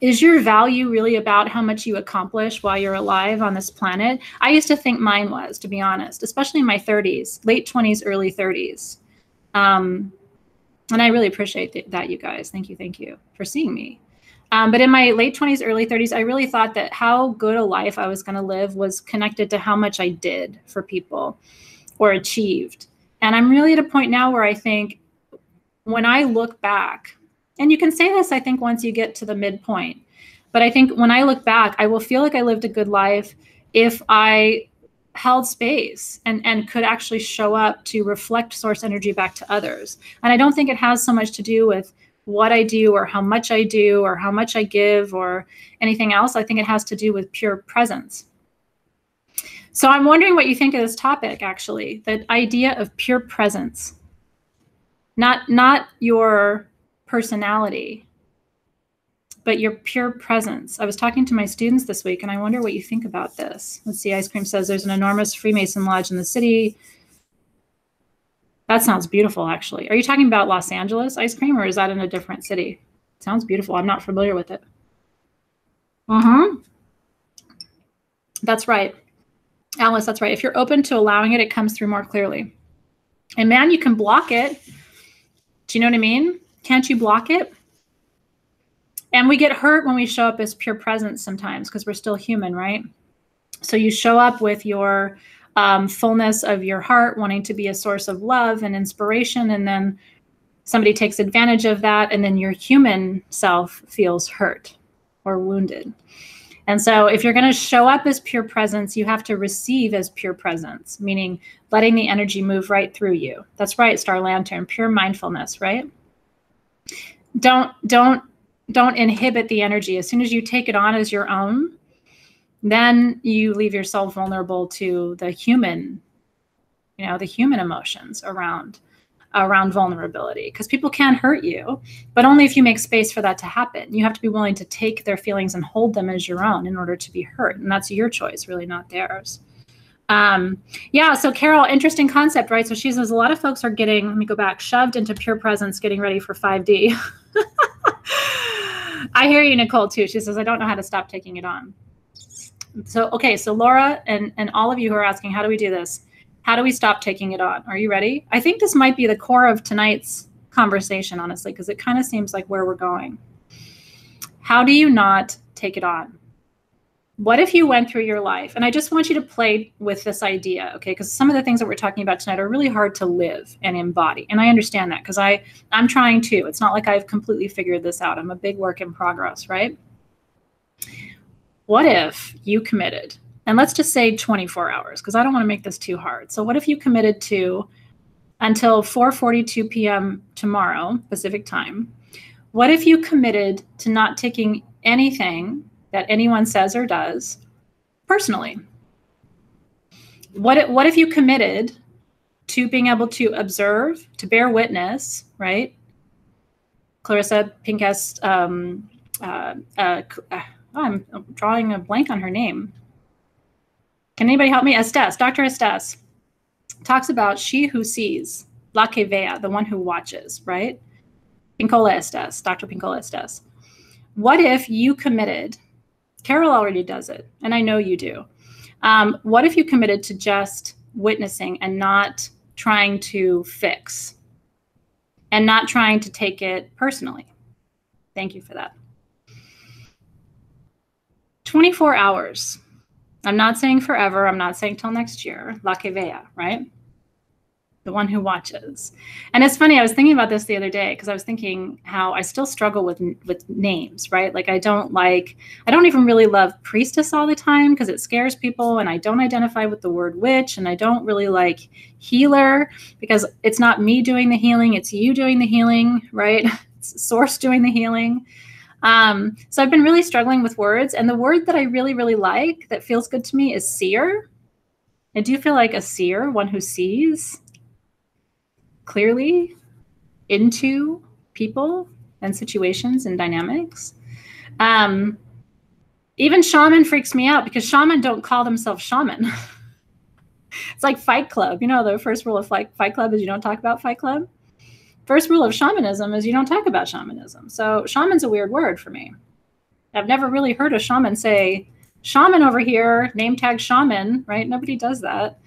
is your value really about how much you accomplish while you're alive on this planet? I used to think mine was, to be honest, especially in my 30s, late 20s, early 30s. And I really appreciate that, you guys. Thank you for seeing me. But in my late 20s, early 30s, I really thought that how good a life I was going to live was connected to how much I did for people or achieved. And I'm really at a point now where I think when I look back, and you can say this, I think, once you get to the midpoint, but I think when I look back, I will feel like I lived a good life if I held space and could actually show up to reflect source energy back to others. And I don't think it has so much to do with what I do or how much I do or how much I give or anything else. I think it has to do with pure presence. So I'm wondering what you think of this topic, actually, the idea of pure presence, not your personality, but your pure presence. I was talking to my students this week, and I wonder what you think about this. Let's see, Ice Cream says there's an enormous Freemason lodge in the city. That sounds beautiful, actually. Are you talking about Los Angeles, Ice Cream, or is that in a different city? Sounds beautiful. I'm not familiar with it. That's right. Alice, that's right. If you're open to allowing it, it comes through more clearly. And man, you can block it. Do you know what I mean? Can't you block it? And we get hurt when we show up as pure presence sometimes because we're still human, right? So you show up with your fullness of your heart, wanting to be a source of love and inspiration, and then somebody takes advantage of that, and then your human self feels hurt or wounded. And so if you're going to show up as pure presence, you have to receive as pure presence, meaning letting the energy move right through you. That's right, Star Lantern, pure mindfulness, right? Don't inhibit the energy. As soon as you take it on as your own, then you leave yourself vulnerable to the human, the human emotions around vulnerability, because people can hurt you, but only if you make space for that to happen. You have to be willing to take their feelings and hold them as your own in order to be hurt. And that's your choice, really, not theirs. Yeah, so Carol, interesting concept, right? So she says a lot of folks are getting, let me go back, shoved into pure presence, getting ready for 5D. I hear you, Nicole, too. She says, I don't know how to stop taking it on. So, okay, so Laura and all of you who are asking, how do we do this? How do we stop taking it on? Are you ready? I think this might be the core of tonight's conversation, honestly, because it kind of seems like where we're going. How do you not take it on? What if you went through your life? And I just want you to play with this idea, okay? Because some of the things that we're talking about tonight are really hard to live and embody. And I understand that because I'm trying to. It's not like I've completely figured this out. I'm a big work in progress, right? What if you committed? And let's just say 24 hours, because I don't want to make this too hard. So what if you committed to, until 4:42 p.m. tomorrow, Pacific time, what if you committed to not taking anything that anyone says or does personally? What if you committed to being able to observe, to bear witness, right? Clarissa Pinkest, I'm drawing a blank on her name. Can anybody help me? Estes, Dr. Estes talks about she who sees, la que vea, the one who watches, right? Pincola Estes, Dr. Pincola Estes. What if you committed, Carol already does it, and I know you do. What if you committed to just witnessing and not trying to fix and not trying to take it personally? Thank you for that. 24 hours. I'm not saying forever. I'm not saying till next year. La que vea, right? The one who watches. And it's funny, I was thinking about this the other day because I was thinking how I still struggle with names, right? Like I don't even really love priestess all the time because it scares people, and I don't identify with the word witch, and I don't really like healer because it's not me doing the healing, it's you doing the healing, right? It's source doing the healing. So I've been really struggling with words, and the word that I really, really like that feels good to me is seer. I do feel like a seer, one who sees clearly into people and situations and dynamics. Even shaman freaks me out because shaman don't call themselves shaman. It's like Fight Club. You know, the first rule of Fight Club is you don't talk about Fight Club. First rule of shamanism is you don't talk about shamanism. So shaman's a weird word for me. I've never really heard a shaman say, shaman over here, name tag shaman, right? Nobody does that.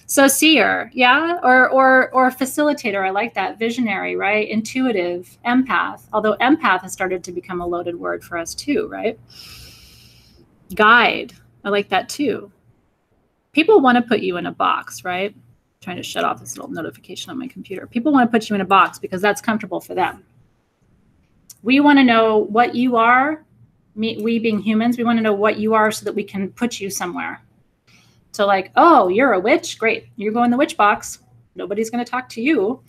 So seer, yeah, or facilitator. I like that. Visionary, right? Intuitive, empath. Although empath has started to become a loaded word for us too, right? Guide. I like that too. People want to put you in a box, right? I'm trying to shut off this little notification on my computer. People want to put you in a box because that's comfortable for them. We want to know what you are. We being humans, we want to know what you are so that we can put you somewhere. So like, oh, you're a witch? Great. You go in the witch box. Nobody's going to talk to you.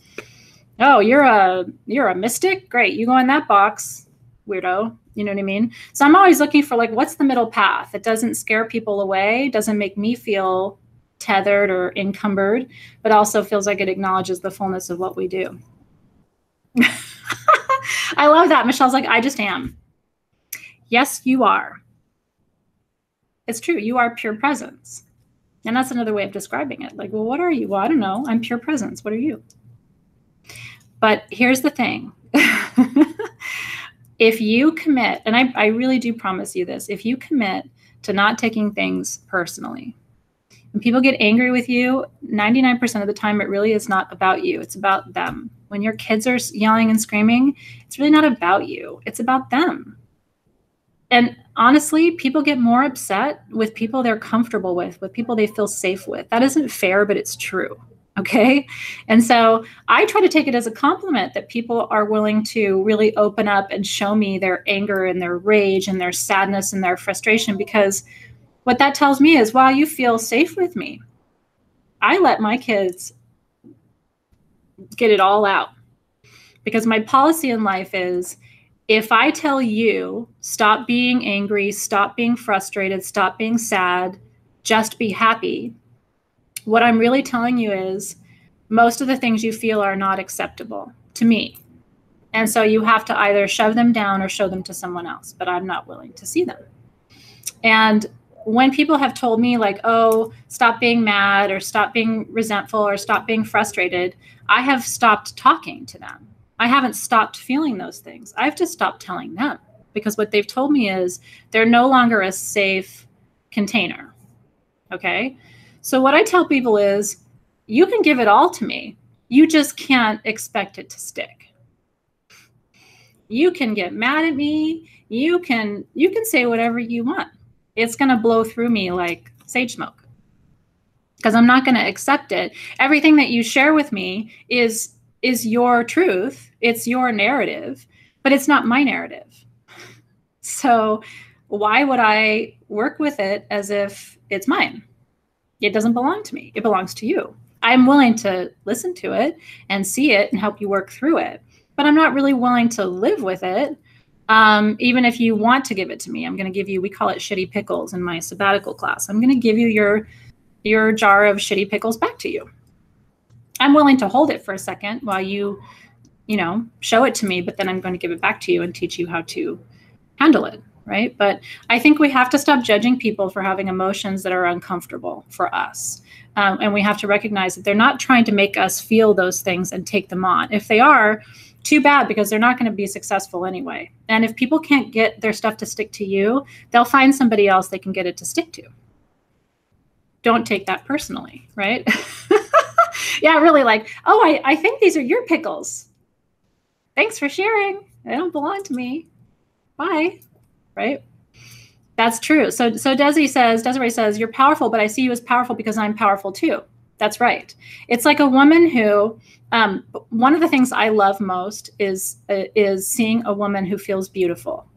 Oh, you're a mystic? Great. You go in that box, weirdo. You know what I mean? So I'm always looking for like, what's the middle path? It doesn't scare people away, doesn't make me feel tethered or encumbered, but also feels like it acknowledges the fullness of what we do. I love that. Michelle's like, I just am. Yes, you are. It's true. You are pure presence. And that's another way of describing it. Like, well, what are you? Well, I don't know. I'm pure presence. What are you? But here's the thing. If you commit, and I really do promise you this, if you commit to not taking things personally, when people get angry with you, 99% of the time, it really is not about you. It's about them. When your kids are yelling and screaming, it's really not about you. It's about them. And honestly, people get more upset with people they're comfortable with people they feel safe with. That isn't fair, but it's true. Okay. And so I try to take it as a compliment that people are willing to really open up and show me their anger and their rage and their sadness and their frustration, because what that tells me is, wow, you feel safe with me. I let my kids get it all out, because my policy in life is, if I tell you, stop being angry, stop being frustrated, stop being sad, just be happy, what I'm really telling you is most of the things you feel are not acceptable to me. And so you have to either shove them down or show them to someone else, but I'm not willing to see them. And when people have told me like, oh, stop being mad or stop being resentful or stop being frustrated, I have stopped talking to them. I haven't stopped feeling those things. I've just stopped telling them, because what they've told me is they're no longer a safe container. Okay. So what I tell people is, you can give it all to me. You just can't expect it to stick. You can get mad at me. You can say whatever you want. It's going to blow through me like sage smoke, because I'm not going to accept it. Everything that you share with me is your truth. It's your narrative, but it's not my narrative. So why would I work with it as if it's mine? It doesn't belong to me. It belongs to you. I'm willing to listen to it and see it and help you work through it, but I'm not really willing to live with it. Even if you want to give it to me, I'm going to give you, we call it shitty pickles in my sabbatical class. I'm going to give you your jar of shitty pickles back to you. I'm willing to hold it for a second while you show it to me, but then I'm going to give it back to you and teach you how to handle it, right? But I think we have to stop judging people for having emotions that are uncomfortable for us. And we have to recognize that they're not trying to make us feel those things and take them on. If they are, too bad, because they're not going to be successful anyway. And if people can't get their stuff to stick to you, they'll find somebody else they can get it to stick to. Don't take that personally, right? Yeah, really, like, oh, I think these are your pickles. Thanks for sharing. They don't belong to me. Bye. Right? That's true. So Desiree says, you're powerful, but I see you as powerful because I'm powerful too. That's right. It's like a woman who, one of the things I love most is seeing a woman who feels beautiful.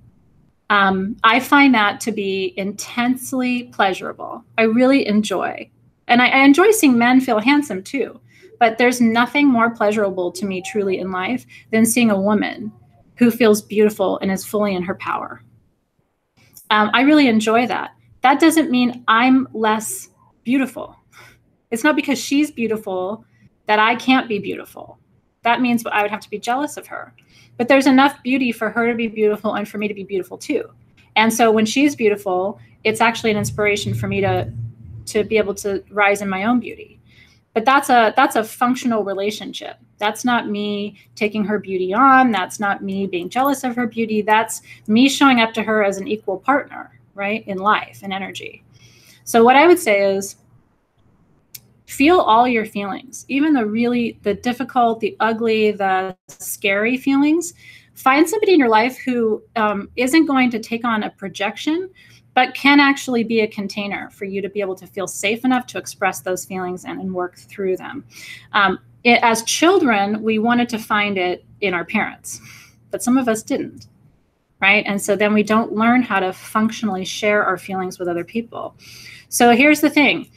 I find that to be intensely pleasurable. I really enjoy, and I enjoy seeing men feel handsome too. But there's nothing more pleasurable to me truly in life than seeing a woman who feels beautiful and is fully in her power. I really enjoy that. That doesn't mean I'm less beautiful. It's not because she's beautiful that I can't be beautiful. That means I would have to be jealous of her. But there's enough beauty for her to be beautiful and for me to be beautiful too. And so when she's beautiful, it's actually an inspiration for me to be able to rise in my own beauty. But that's a functional relationship. That's not me taking her beauty on. That's not me being jealous of her beauty. That's me showing up to her as an equal partner, right, in life and energy. So what I would say is, feel all your feelings, even the difficult, the ugly, the scary feelings. Find somebody in your life who isn't going to take on a projection, but can actually be a container for you to be able to feel safe enough to express those feelings and work through them. As children, we wanted to find it in our parents, but some of us didn't, right? And so then we don't learn how to functionally share our feelings with other people. So here's the thing.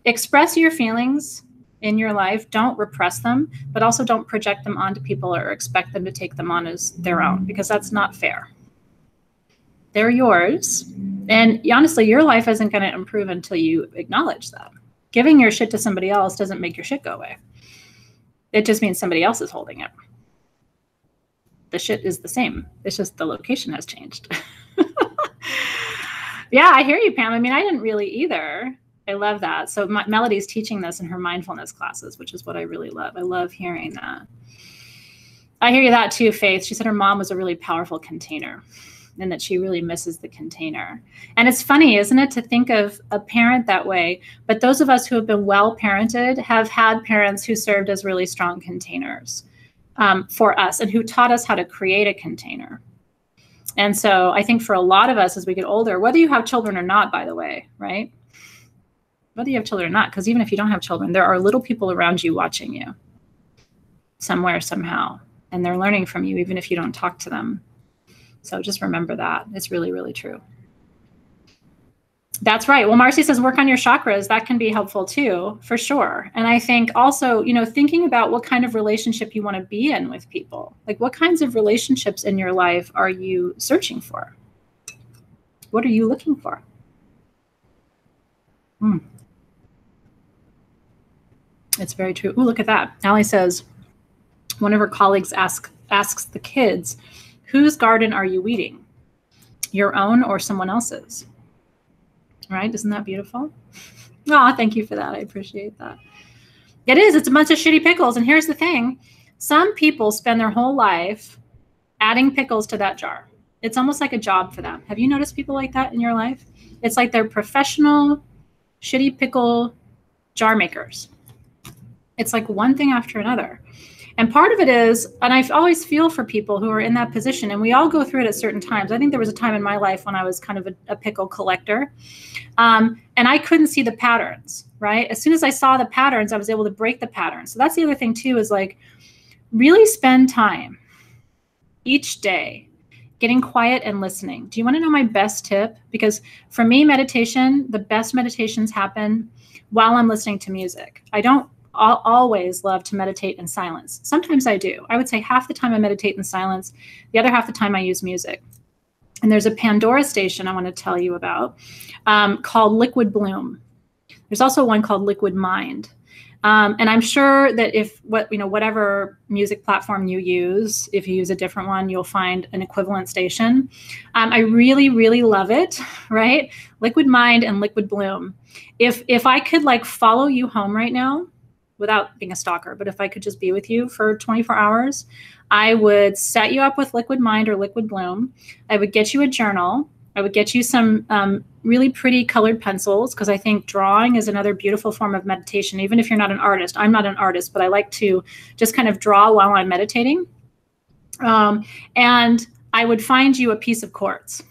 Express your feelings in your life. Don't repress them, but also don't project them onto people or expect them to take them on as their own, because that's not fair. They're yours. And honestly, your life isn't going to improve until you acknowledge that. Giving your shit to somebody else doesn't make your shit go away. It just means somebody else is holding it. The shit is the same. It's just the location has changed. Yeah, I hear you, Pam. I mean, I didn't really either. I love that. So Melody's teaching this in her mindfulness classes, which is what I really love. I love hearing that. I hear you that too, Faith. She said her mom was a really powerful container and that she really misses the container. And it's funny, isn't it, to think of a parent that way? But those of us who have been well parented have had parents who served as really strong containers for us and who taught us how to create a container. And so I think for a lot of us as we get older, whether you have children or not, by the way, right? Whether you have children or not, because even if you don't have children, there are little people around you watching you somewhere, somehow, and they're learning from you, even if you don't talk to them. So just remember that. It's really, really true. That's right. Well, Marcy says work on your chakras. That can be helpful too, for sure. And I think also, thinking about what kind of relationship you want to be in with people. Like, what kinds of relationships in your life are you searching for? What are you looking for? It's very true. Ooh, look at that. Allie says, one of her colleagues asks the kids, whose garden are you weeding? Your own or someone else's? Right? Isn't that beautiful? Oh, thank you for that. I appreciate that. It is. It's a bunch of shitty pickles. And here's the thing. Some people spend their whole life adding pickles to that jar. It's almost like a job for them. Have you noticed people like that in your life? It's like they're professional shitty pickle jar makers. It's like one thing after another. And part of it is, and I always feel for people who are in that position, and we all go through it at certain times. I think there was a time in my life when I was kind of a pickle collector, and I couldn't see the patterns, right? As soon as I saw the patterns, I was able to break the patterns. So that's the other thing too, is like really spend time each day getting quiet and listening. Do you want to know my best tip? Because for me, meditation, the best meditations happen while I'm listening to music. I don't always love to meditate in silence. Sometimes I do. I would say half the time I meditate in silence. The other half the time I use music. And there's a Pandora station I want to tell you about called Liquid Bloom. There's also one called Liquid Mind. And I'm sure that whatever music platform you use, if you use a different one, you'll find an equivalent station. I really, really love it, right? Liquid Mind and Liquid Bloom. If I could like follow you home right now, without being a stalker, but if I could just be with you for 24 hours, I would set you up with Liquid Mind or Liquid Bloom. I would get you a journal. I would get you some really pretty colored pencils, because I think drawing is another beautiful form of meditation, even if you're not an artist. I'm not an artist, but I like to just kind of draw while I'm meditating. And I would find you a piece of quartz.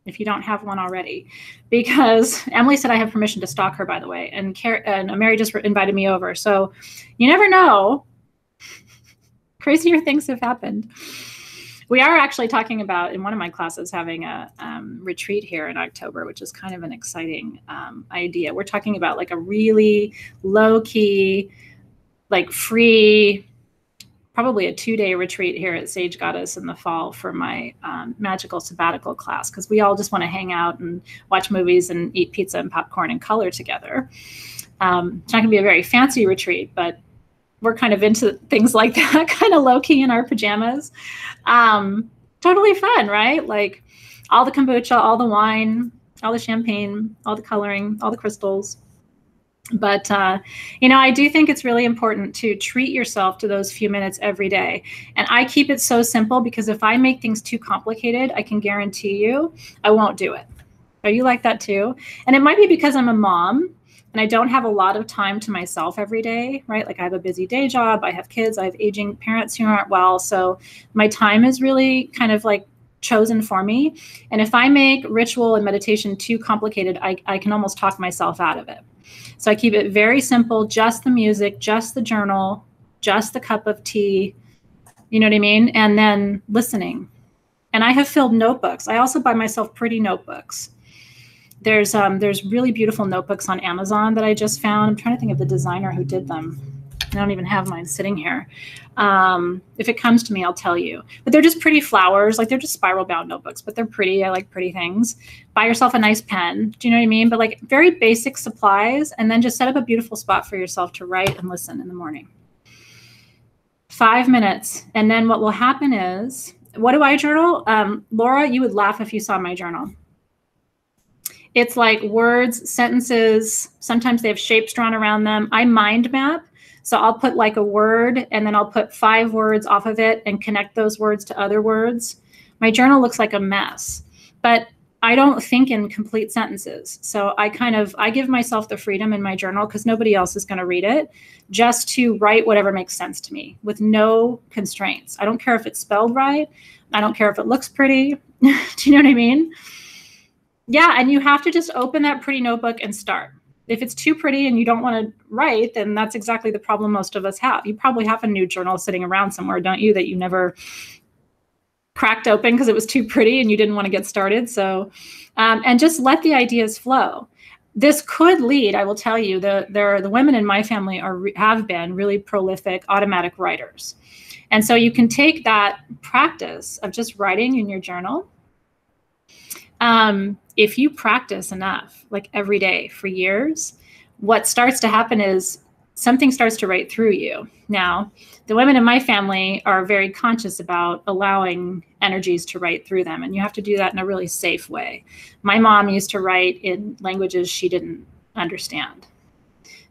if you don't have one already, because Emily said I have permission to stalk her, by the way, and Mary just invited me over. So you never know. Crazier things have happened. We are actually talking about, in one of my classes, having a retreat here in October, which is kind of an exciting idea. We're talking about like a really low-key, like free, probably a 2-day retreat here at Sage Goddess in the fall for my magical sabbatical class, because we all just want to hang out and watch movies and eat pizza and popcorn and color together. It's not going to be a very fancy retreat, but we're kind of into things like that, kind of low-key in our pajamas. Totally fun, right? Like all the kombucha, all the wine, all the champagne, all the coloring, all the crystals. But, you know, I do think it's really important to treat yourself to those few minutes every day. And I keep it so simple, because if I make things too complicated, I can guarantee you I won't do it. Are you like that too? And it might be because I'm a mom and I don't have a lot of time to myself every day, right? Like I have a busy day job, I have kids, I have aging parents who aren't well. So my time is really kind of like chosen for me. And if I make ritual and meditation too complicated, I can almost talk myself out of it. So I keep it very simple, just the music, just the journal, just the cup of tea, you know what I mean? And then listening. And I have filled notebooks. I also buy myself pretty notebooks. There's really beautiful notebooks on Amazon that I just found. I'm trying to think of the designer who did them. I don't even have mine sitting here. If it comes to me, I'll tell you. But they're just pretty flowers. Like they're just spiral bound notebooks, but they're pretty. I like pretty things. Buy yourself a nice pen. Do you know what I mean? But like very basic supplies, and then just set up a beautiful spot for yourself to write and listen in the morning. 5 minutes. And then what will happen is, what do I journal? Laura, you would laugh if you saw my journal. It's like words, sentences. Sometimes they have shapes drawn around them. I mind map. So I'll put like a word, and then I'll put 5 words off of it and connect those words to other words. My journal looks like a mess, but I don't think in complete sentences. So I give myself the freedom in my journal, because nobody else is going to read it, just to write whatever makes sense to me with no constraints. I don't care if it's spelled right. I don't care if it looks pretty. Do you know what I mean? Yeah, and you have to just open that pretty notebook and start. If it's too pretty and you don't want to write, then that's exactly the problem most of us have. You probably have a new journal sitting around somewhere, don't you, that you never cracked open because it was too pretty and you didn't want to get started. So, and just let the ideas flow. This could lead, I will tell you, the women in my family have been really prolific automatic writers. And so you can take that practice of just writing in your journal. If you practice enough, like every day for years, what starts to happen is something starts to write through you. Now, the women in my family are very conscious about allowing energies to write through them, and you have to do that in a really safe way. My mom used to write in languages she didn't understand.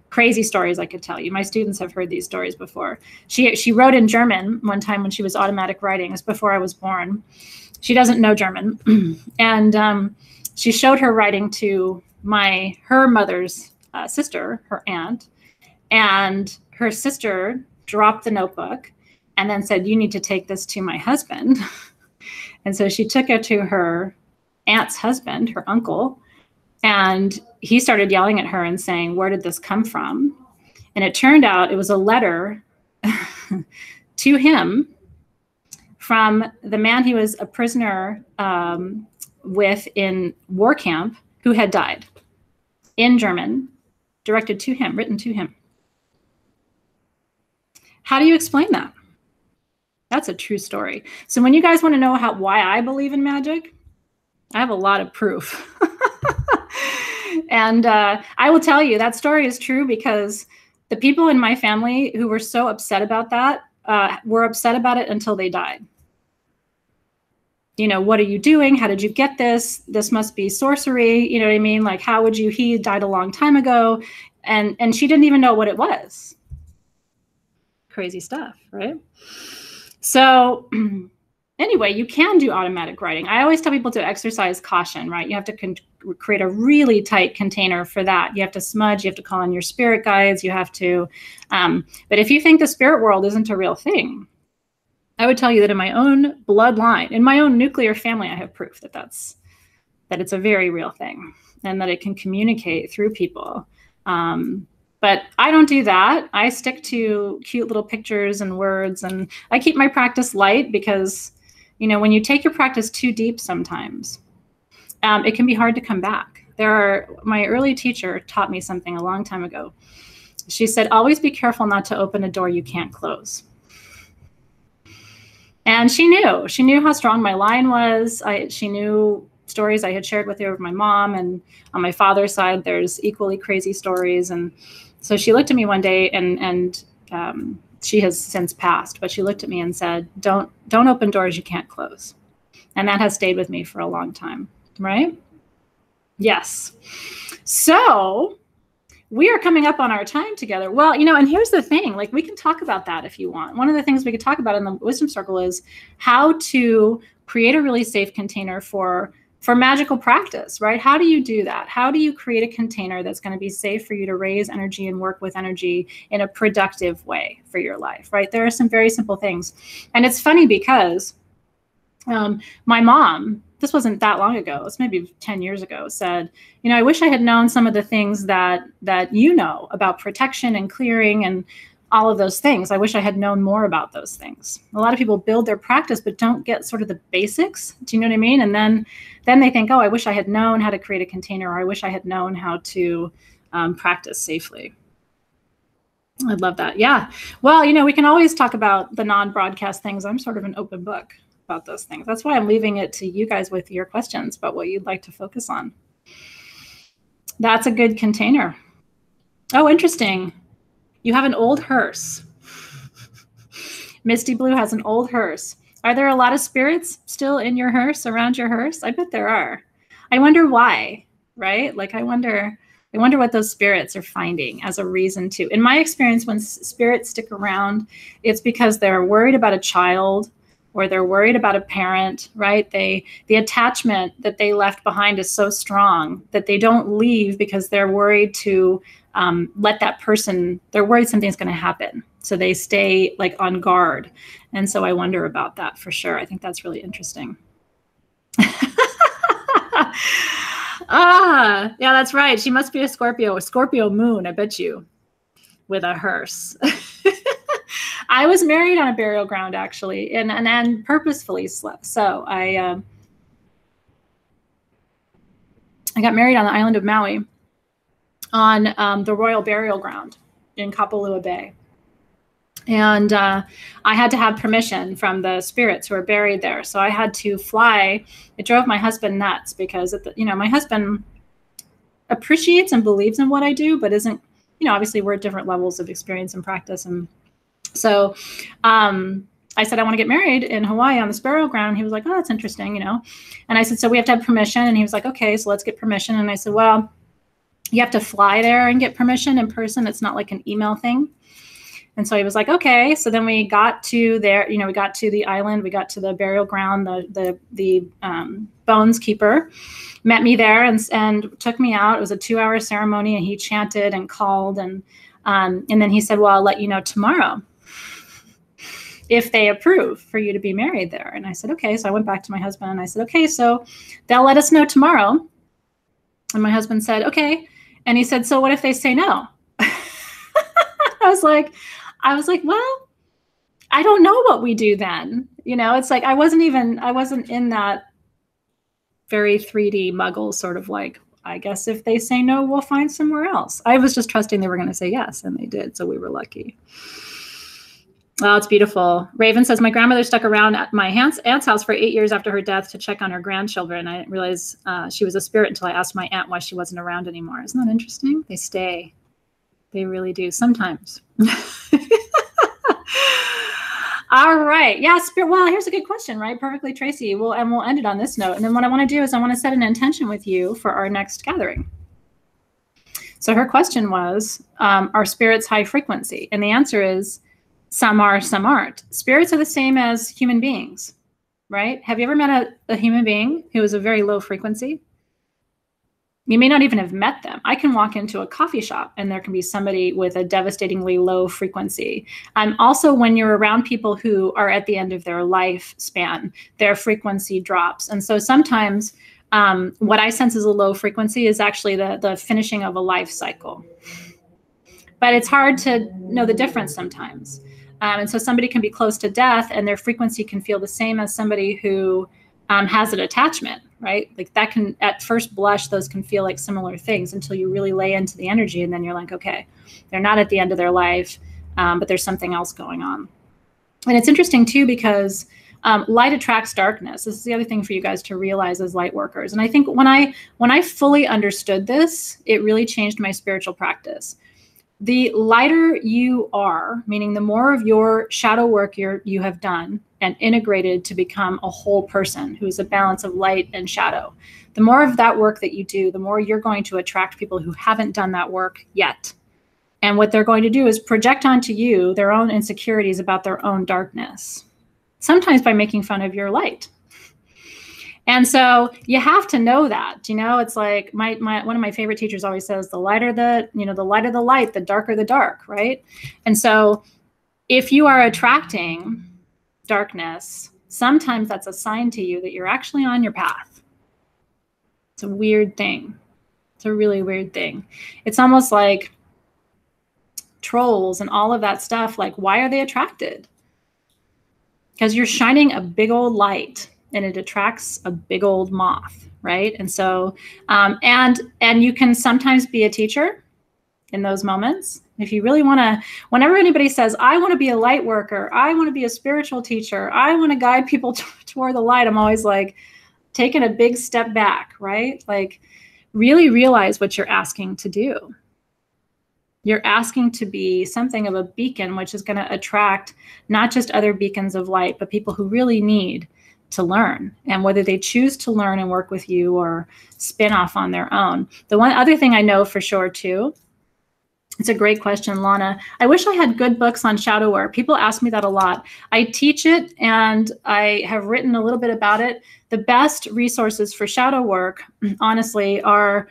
Crazy stories I could tell you. My students have heard these stories before. She wrote in German one time when she was automatic writing. It was before I was born. She doesn't know German. And she showed her writing to her mother's sister, her aunt, and her sister dropped the notebook and then said, "You need to take this to my husband." And so she took it to her aunt's husband, her uncle, and he started yelling at her and saying, "Where did this come from?" And it turned out it was a letter to him from the man he was a prisoner with in war camp, who had died, in German, directed to him, written to him. How do you explain that? That's a true story. So when you guys want to know why I believe in magic, I have a lot of proof. And I will tell you that story is true, because the people in my family who were so upset about that were upset about it until they died. You know, what are you doing? How did you get this? This must be sorcery. You know what I mean? Like, how would you? He died a long time ago. And she didn't even know what it was. Crazy stuff, right? So anyway, you can do automatic writing. I always tell people to exercise caution, right? You have to create a really tight container for that. You have to smudge, you have to call in your spirit guides, you have to, but if you think the spirit world isn't a real thing, I would tell you that in my own bloodline, in my own nuclear family, I have proof that that it's a very real thing and that it can communicate through people. But I don't do that. I stick to cute little pictures and words, and I keep my practice light because, you know, when you take your practice too deep sometimes, it can be hard to come back. My early teacher taught me something a long time ago. She said, always be careful not to open a door you can't close. And she knew how strong my line was. She knew stories I had shared with her of my mom, and on my father's side, there's equally crazy stories. And so she looked at me one day, and she has since passed, but she looked at me and said, don't open doors you can't close. And that has stayed with me for a long time, right? Yes. So we are coming up on our time together. Well, you know, and here's the thing, like, we can talk about that if you want. One of the things we could talk about in the wisdom circle is how to create a really safe container for magical practice, right? How do you do that? How do you create a container that's going to be safe for you to raise energy and work with energy in a productive way for your life, right? There are some very simple things. And it's funny because my mom, this wasn't that long ago, it's maybe 10 years ago, said, you know, I wish I had known some of the things that you know about protection and clearing and all of those things. I wish I had known more about those things. A lot of people build their practice, but don't get sort of the basics. Do you know what I mean? And then they think, oh, I wish I had known how to create a container, or I wish I had known how to practice safely. I'd love that. Yeah. Well, you know, we can always talk about the non-broadcast things. I'm sort of an open book about those things. That's why I'm leaving it to you guys with your questions about what you'd like to focus on. That's a good container. Oh, interesting. You have an old hearse. Misty Blue has an old hearse. Are there a lot of spirits still in your hearse, around your hearse? I bet there are. I wonder why, right? Like, I wonder what those spirits are finding as a reason to. In my experience, when spirits stick around, it's because they're worried about a child, or they're worried about a parent, right? The attachment that they left behind is so strong that they don't leave because they're worried to let that person, they're worried something's going to happen. So they stay like on guard. And so I wonder about that for sure. I think that's really interesting. Yeah, that's right. She must be a Scorpio moon, I bet you, with a hearse. I was married on a burial ground, actually, and purposefully slept. So I got married on the island of Maui on the Royal Burial Ground in Kapalua Bay. And I had to have permission from the spirits who are buried there. So I had to fly. It drove my husband nuts because, you know, my husband appreciates and believes in what I do, but isn't, you know, obviously we're at different levels of experience and practice. And so I said, I want to get married in Hawaii on this burial ground. He was like, oh, that's interesting, you know. And I said, so we have to have permission. And he was like, okay, so let's get permission. And I said, well, you have to fly there and get permission in person. It's not like an email thing. And so he was like, okay. So then we got to there, you know, we got to the island, we got to the burial ground, the bones keeper met me there and took me out. It was a 2-hour ceremony, and he chanted and called. And then he said, well, I'll let you know tomorrow if they approve for you to be married there. And I said, okay. So I went back to my husband and I said, okay, so they'll let us know tomorrow. And my husband said, okay. And he said, so what if they say no? I was like, well, I don't know what we do then. You know, it's like, I wasn't in that very 3D muggle sort of like, I guess if they say no, we'll find somewhere else. I was just trusting they were going to say yes, and they did. So we were lucky. Oh, it's beautiful. Raven says, my grandmother stuck around at my aunt's house for 8 years after her death to check on her grandchildren. I didn't realize she was a spirit until I asked my aunt why she wasn't around anymore. Isn't that interesting? They stay. They really do sometimes. All right. Yeah. Spirit. Well, here's a good question, right? Perfectly, Tracy. We'll end it on this note. And then what I want to do is I want to set an intention with you for our next gathering. So her question was, are spirits high frequency? And the answer is some are, some aren't. Spirits are the same as human beings, right? Have you ever met a human being who is a very low frequency? You may not even have met them. I can walk into a coffee shop and there can be somebody with a devastatingly low frequency. Also, when you're around people who are at the end of their lifespan, their frequency drops. And so sometimes What I sense as a low frequency is actually the finishing of a life cycle. But it's hard to know the difference sometimes. And so somebody can be close to death and their frequency can feel the same as somebody who has an attachment, right? Like that can, at first blush, those can feel like similar things until you really lay into the energy. And then you're like, okay, they're not at the end of their life, but there's something else going on. And it's interesting too, because light attracts darkness. This is the other thing for you guys to realize as light workers. And I think when I fully understood this, it really changed my spiritual practice. The lighter you are, meaning the more of your shadow work you have done and integrated to become a whole person who's a balance of light and shadow, the more of that work that you do, the more you're going to attract people who haven't done that work yet. And what they're going to do is project onto you their own insecurities about their own darkness, sometimes by making fun of your light. And so you have to know that, it's like one of my favorite teachers always says, the lighter the lighter the light, the darker the dark, right? And so if you are attracting darkness, sometimes that's a sign to you that you're actually on your path. It's a weird thing. It's a really weird thing. It's almost like trolls and all of that stuff. Like, why are they attracted? Because you're shining a big old light. And it attracts a big old moth, right? And so, and you can sometimes be a teacher in those moments. If you really want to, whenever anybody says, I want to be a light worker, I want to be a spiritual teacher, I want to guide people toward the light, I'm always like, taking a big step back, right? Like, really realize what you're asking to do. You're asking to be something of a beacon, which is going to attract not just other beacons of light, but people who really need to learn, and whether they choose to learn and work with you or spin off on their own. The one other thing I know for sure too, it's a great question, Lana. I wish I had good books on shadow work. People ask me that a lot. I teach it and I have written a little bit about it. The best resources for shadow work, honestly, are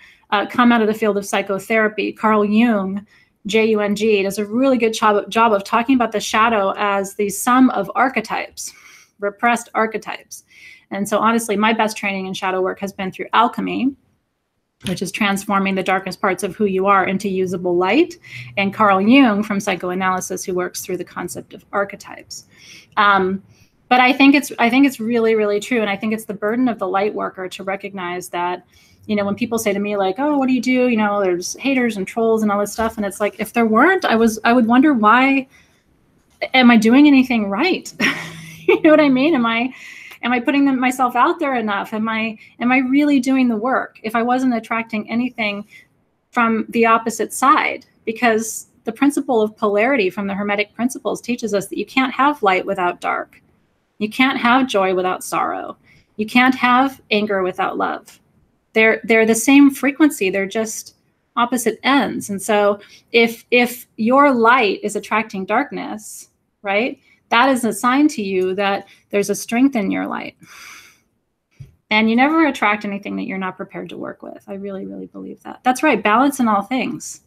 come out of the field of psychotherapy. Carl Jung, Jung, does a really good job of talking about the shadow as the sum of archetypes. Repressed archetypes. And so honestly, my best training in shadow work has been through alchemy, which is transforming the darkest parts of who you are into usable light, and Carl Jung from psychoanalysis, who works through the concept of archetypes. But I think it's really, really true. And I think it's the burden of the light worker to recognize that, when people say to me like, oh, what do you do? There's haters and trolls and all this stuff. And it's like, if there weren't, I would wonder, why am I doing anything right? You know what I mean? Am I putting myself out there enough? Am I really doing the work if I wasn't attracting anything from the opposite side? Because the principle of polarity from the Hermetic principles teaches us that you can't have light without dark. You can't have joy without sorrow. You can't have anger without love. They're the same frequency. They're just opposite ends. And so if your light is attracting darkness, right, that is a sign to you that there's a strength in your light. And you never attract anything that you're not prepared to work with. I really, really believe that. That's right. Balance in all things.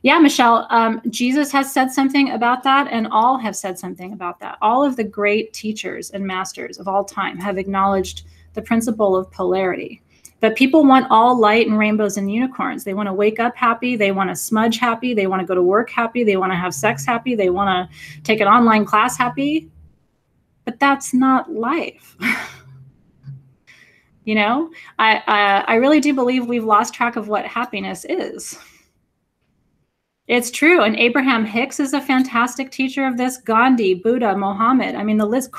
Yeah, Michelle, Jesus has said something about that, and all have said something about that. All of the great teachers and masters of all time have acknowledged the principle of polarity. But people want all light and rainbows and unicorns. They want to wake up happy. They want to smudge happy. They want to go to work happy. They want to have sex happy. They want to take an online class happy. But that's not life. I really do believe we've lost track of what happiness is. It's true. And Abraham Hicks is a fantastic teacher of this. Gandhi, Buddha, Mohammed. I mean, the list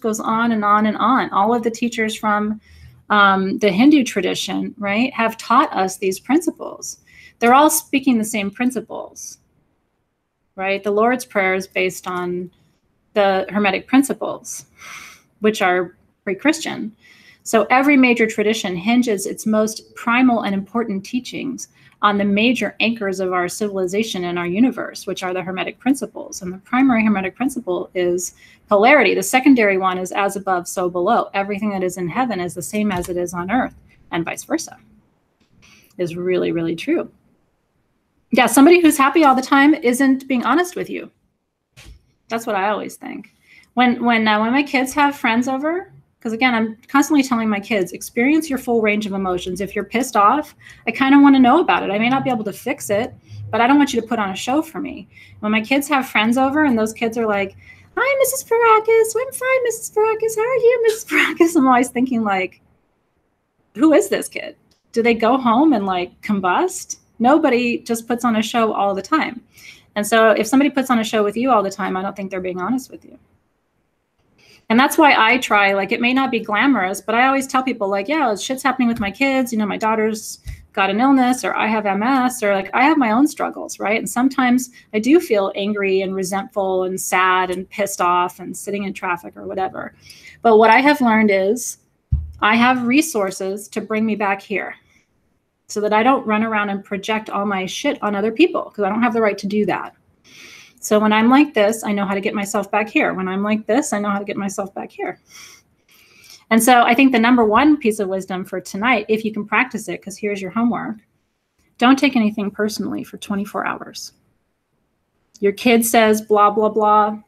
goes on and on and on. All of the teachers from the Hindu tradition, right, have taught us these principles. They're all speaking the same principles, right? The Lord's Prayer is based on the Hermetic principles, which are pre-Christian. So every major tradition hinges its most primal and important teachings on the major anchors of our civilization and our universe, which are the Hermetic principles. And the primary Hermetic principle is polarity. The secondary one is as above, so below. Everything that is in heaven is the same as it is on earth, and vice versa. Is really, really true. Yeah, somebody who's happy all the time isn't being honest with you. That's what I always think. When my kids have friends over, Because again, I'm constantly telling my kids, experience your full range of emotions. If you're pissed off, I kind of want to know about it. I may not be able to fix it, but I don't want you to put on a show for me. When my kids have friends over and those kids are like, hi, Mrs. Parakis. I'm fine, Mrs. Parakis. How are you, Mrs. Parakis? I'm always thinking like, who is this kid? Do they go home and like combust? Nobody just puts on a show all the time. And so if somebody puts on a show with you all the time, I don't think they're being honest with you. And that's why I try, like, it may not be glamorous, but I always tell people like, yeah, shit's happening with my kids. You know, my daughter's got an illness, or I have MS, or like I have my own struggles, right? And sometimes I do feel angry and resentful and sad and pissed off and sitting in traffic or whatever. But what I have learned is I have resources to bring me back here so that I don't run around and project all my shit on other people, because I don't have the right to do that. So when I'm like this, I know how to get myself back here. When I'm like this, I know how to get myself back here. And so I think the number one piece of wisdom for tonight, if you can practice it, because here's your homework, don't take anything personally for 24 hours. Your kid says blah, blah, blah.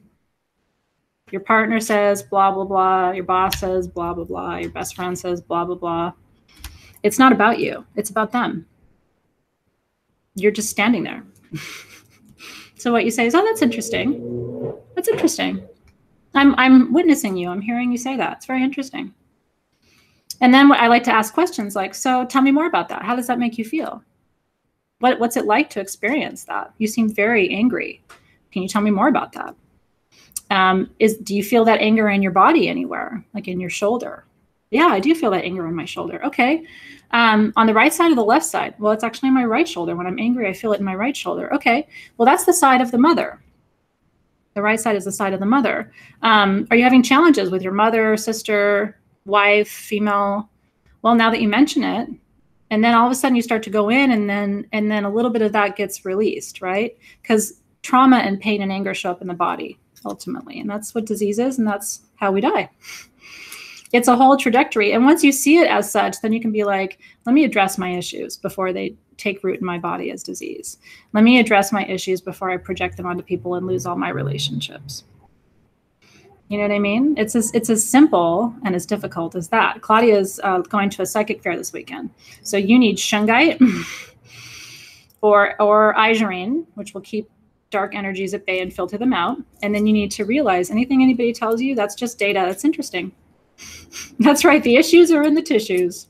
Your partner says blah, blah, blah. Your boss says blah, blah, blah. Your best friend says blah, blah, blah. It's not about you. It's about them. You're just standing there. So what you say is, oh, that's interesting. That's interesting. I'm witnessing you. I'm hearing you say that. It's very interesting. And then I like to ask questions like, so tell me more about that. How does that make you feel? What's it like to experience that? You seem very angry. Can you tell me more about that? Do you feel that anger in your body anywhere, like in your shoulder? Yeah, I do feel that anger in my shoulder. Okay. On the right side or the left side? Well, it's actually in my right shoulder. When I'm angry, I feel it in my right shoulder. Okay. Well, that's the side of the mother. The right side is the side of the mother. Are you having challenges with your mother, sister, wife, female? Well, now that you mention it, and then all of a sudden you start to go in, and then a little bit of that gets released, right? Because trauma and pain and anger show up in the body ultimately. And that's what disease is. And that's how we die. It's a whole trajectory. And once you see it as such, then you can be like, let me address my issues before they take root in my body as disease. Let me address my issues before I project them onto people and lose all my relationships. You know what I mean? It's as simple and as difficult as that. Claudia's going to a psychic fair this weekend. So you need shungite or isurine, which will keep dark energies at bay and filter them out. And then you need to realize anything anybody tells you, that's just data. That's interesting. That's right. The issues are in the tissues.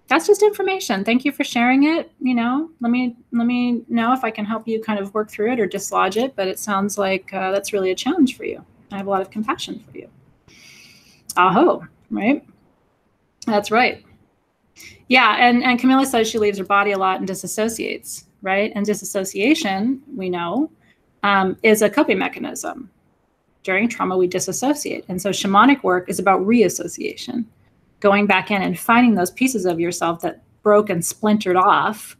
That's just information. Thank you for sharing it. You know, let me know if I can help you kind of work through it or dislodge it. But it sounds like that's really a challenge for you. I have a lot of compassion for you. Aho, right? That's right. Yeah, and Camilla says she leaves her body a lot and disassociates, right? And disassociation, we know, is a coping mechanism. During trauma, we disassociate. And so shamanic work is about reassociation, going back in and finding those pieces of yourself that broke and splintered off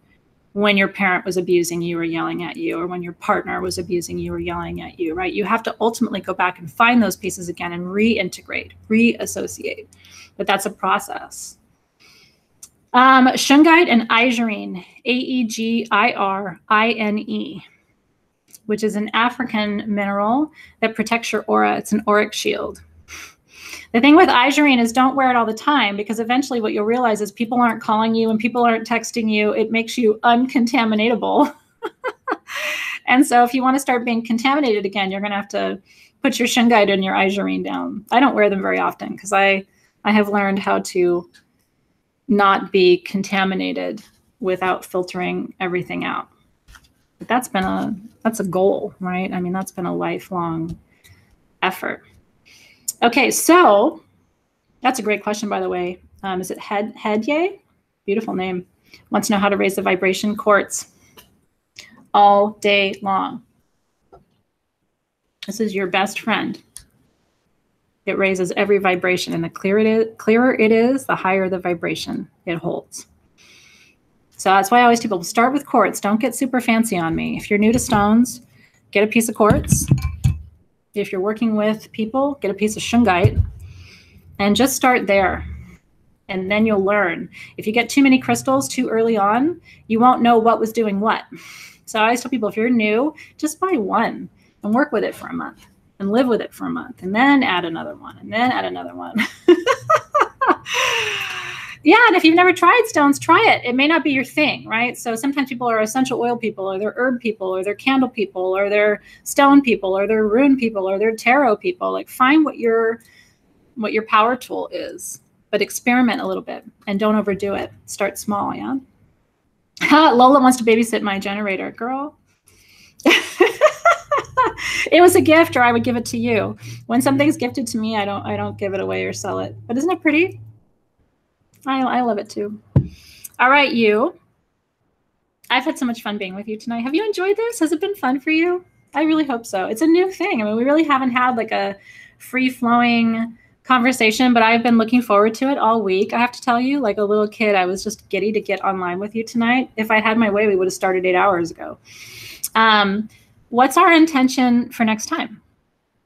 when your parent was abusing you or yelling at you, or when your partner was abusing you or yelling at you, right? You have to ultimately go back and find those pieces again and reintegrate, reassociate. But that's a process. Shungite and isurine, Aegirine, which is an African mineral that protects your aura. It's an auric shield. The thing with isurine is don't wear it all the time, because eventually what you'll realize is people aren't calling you and people aren't texting you. It makes you uncontaminateable. And so if you want to start being contaminated again, you're going to have to put your shungite and your isurine down. I don't wear them very often because I have learned how to not be contaminated without filtering everything out. But that's a goal, right? I mean, that's been a lifelong effort. Okay, so that's a great question, by the way. Is it Hedye? Beautiful name. Wants to know how to raise the vibration. Quartz all day long. This is your best friend. It raises every vibration, and the clearer it is, the higher the vibration it holds. So that's why I always tell people, start with quartz. Don't get super fancy on me. If you're new to stones, get a piece of quartz. If you're working with people, get a piece of shungite and just start there. And then you'll learn. If you get too many crystals too early on, you won't know what was doing what. So I always tell people, if you're new, just buy one and work with it for a month. and live with it for a month, and then add another one, and then add another one. Yeah, and if you've never tried stones, try it. It may not be your thing, right? So sometimes people are essential oil people, or they're herb people, or they're candle people, or they're stone people, or they're rune people, or they're tarot people. Like, find what your power tool is, but experiment a little bit and don't overdo it. Start small, yeah? Lola wants to babysit my generator. Girl. It was a gift, or I would give it to you. When something's gifted to me, I don't give it away or sell it. But isn't it pretty? I love it too. All right, you. I've had so much fun being with you tonight. Have you enjoyed this? Has it been fun for you? I really hope so. It's a new thing. I mean, we really haven't had like a free-flowing conversation, but I've been looking forward to it all week. I have to tell you, like a little kid, I was just giddy to get online with you tonight. If I had my way, we would have started 8 hours ago. What's our intention for next time?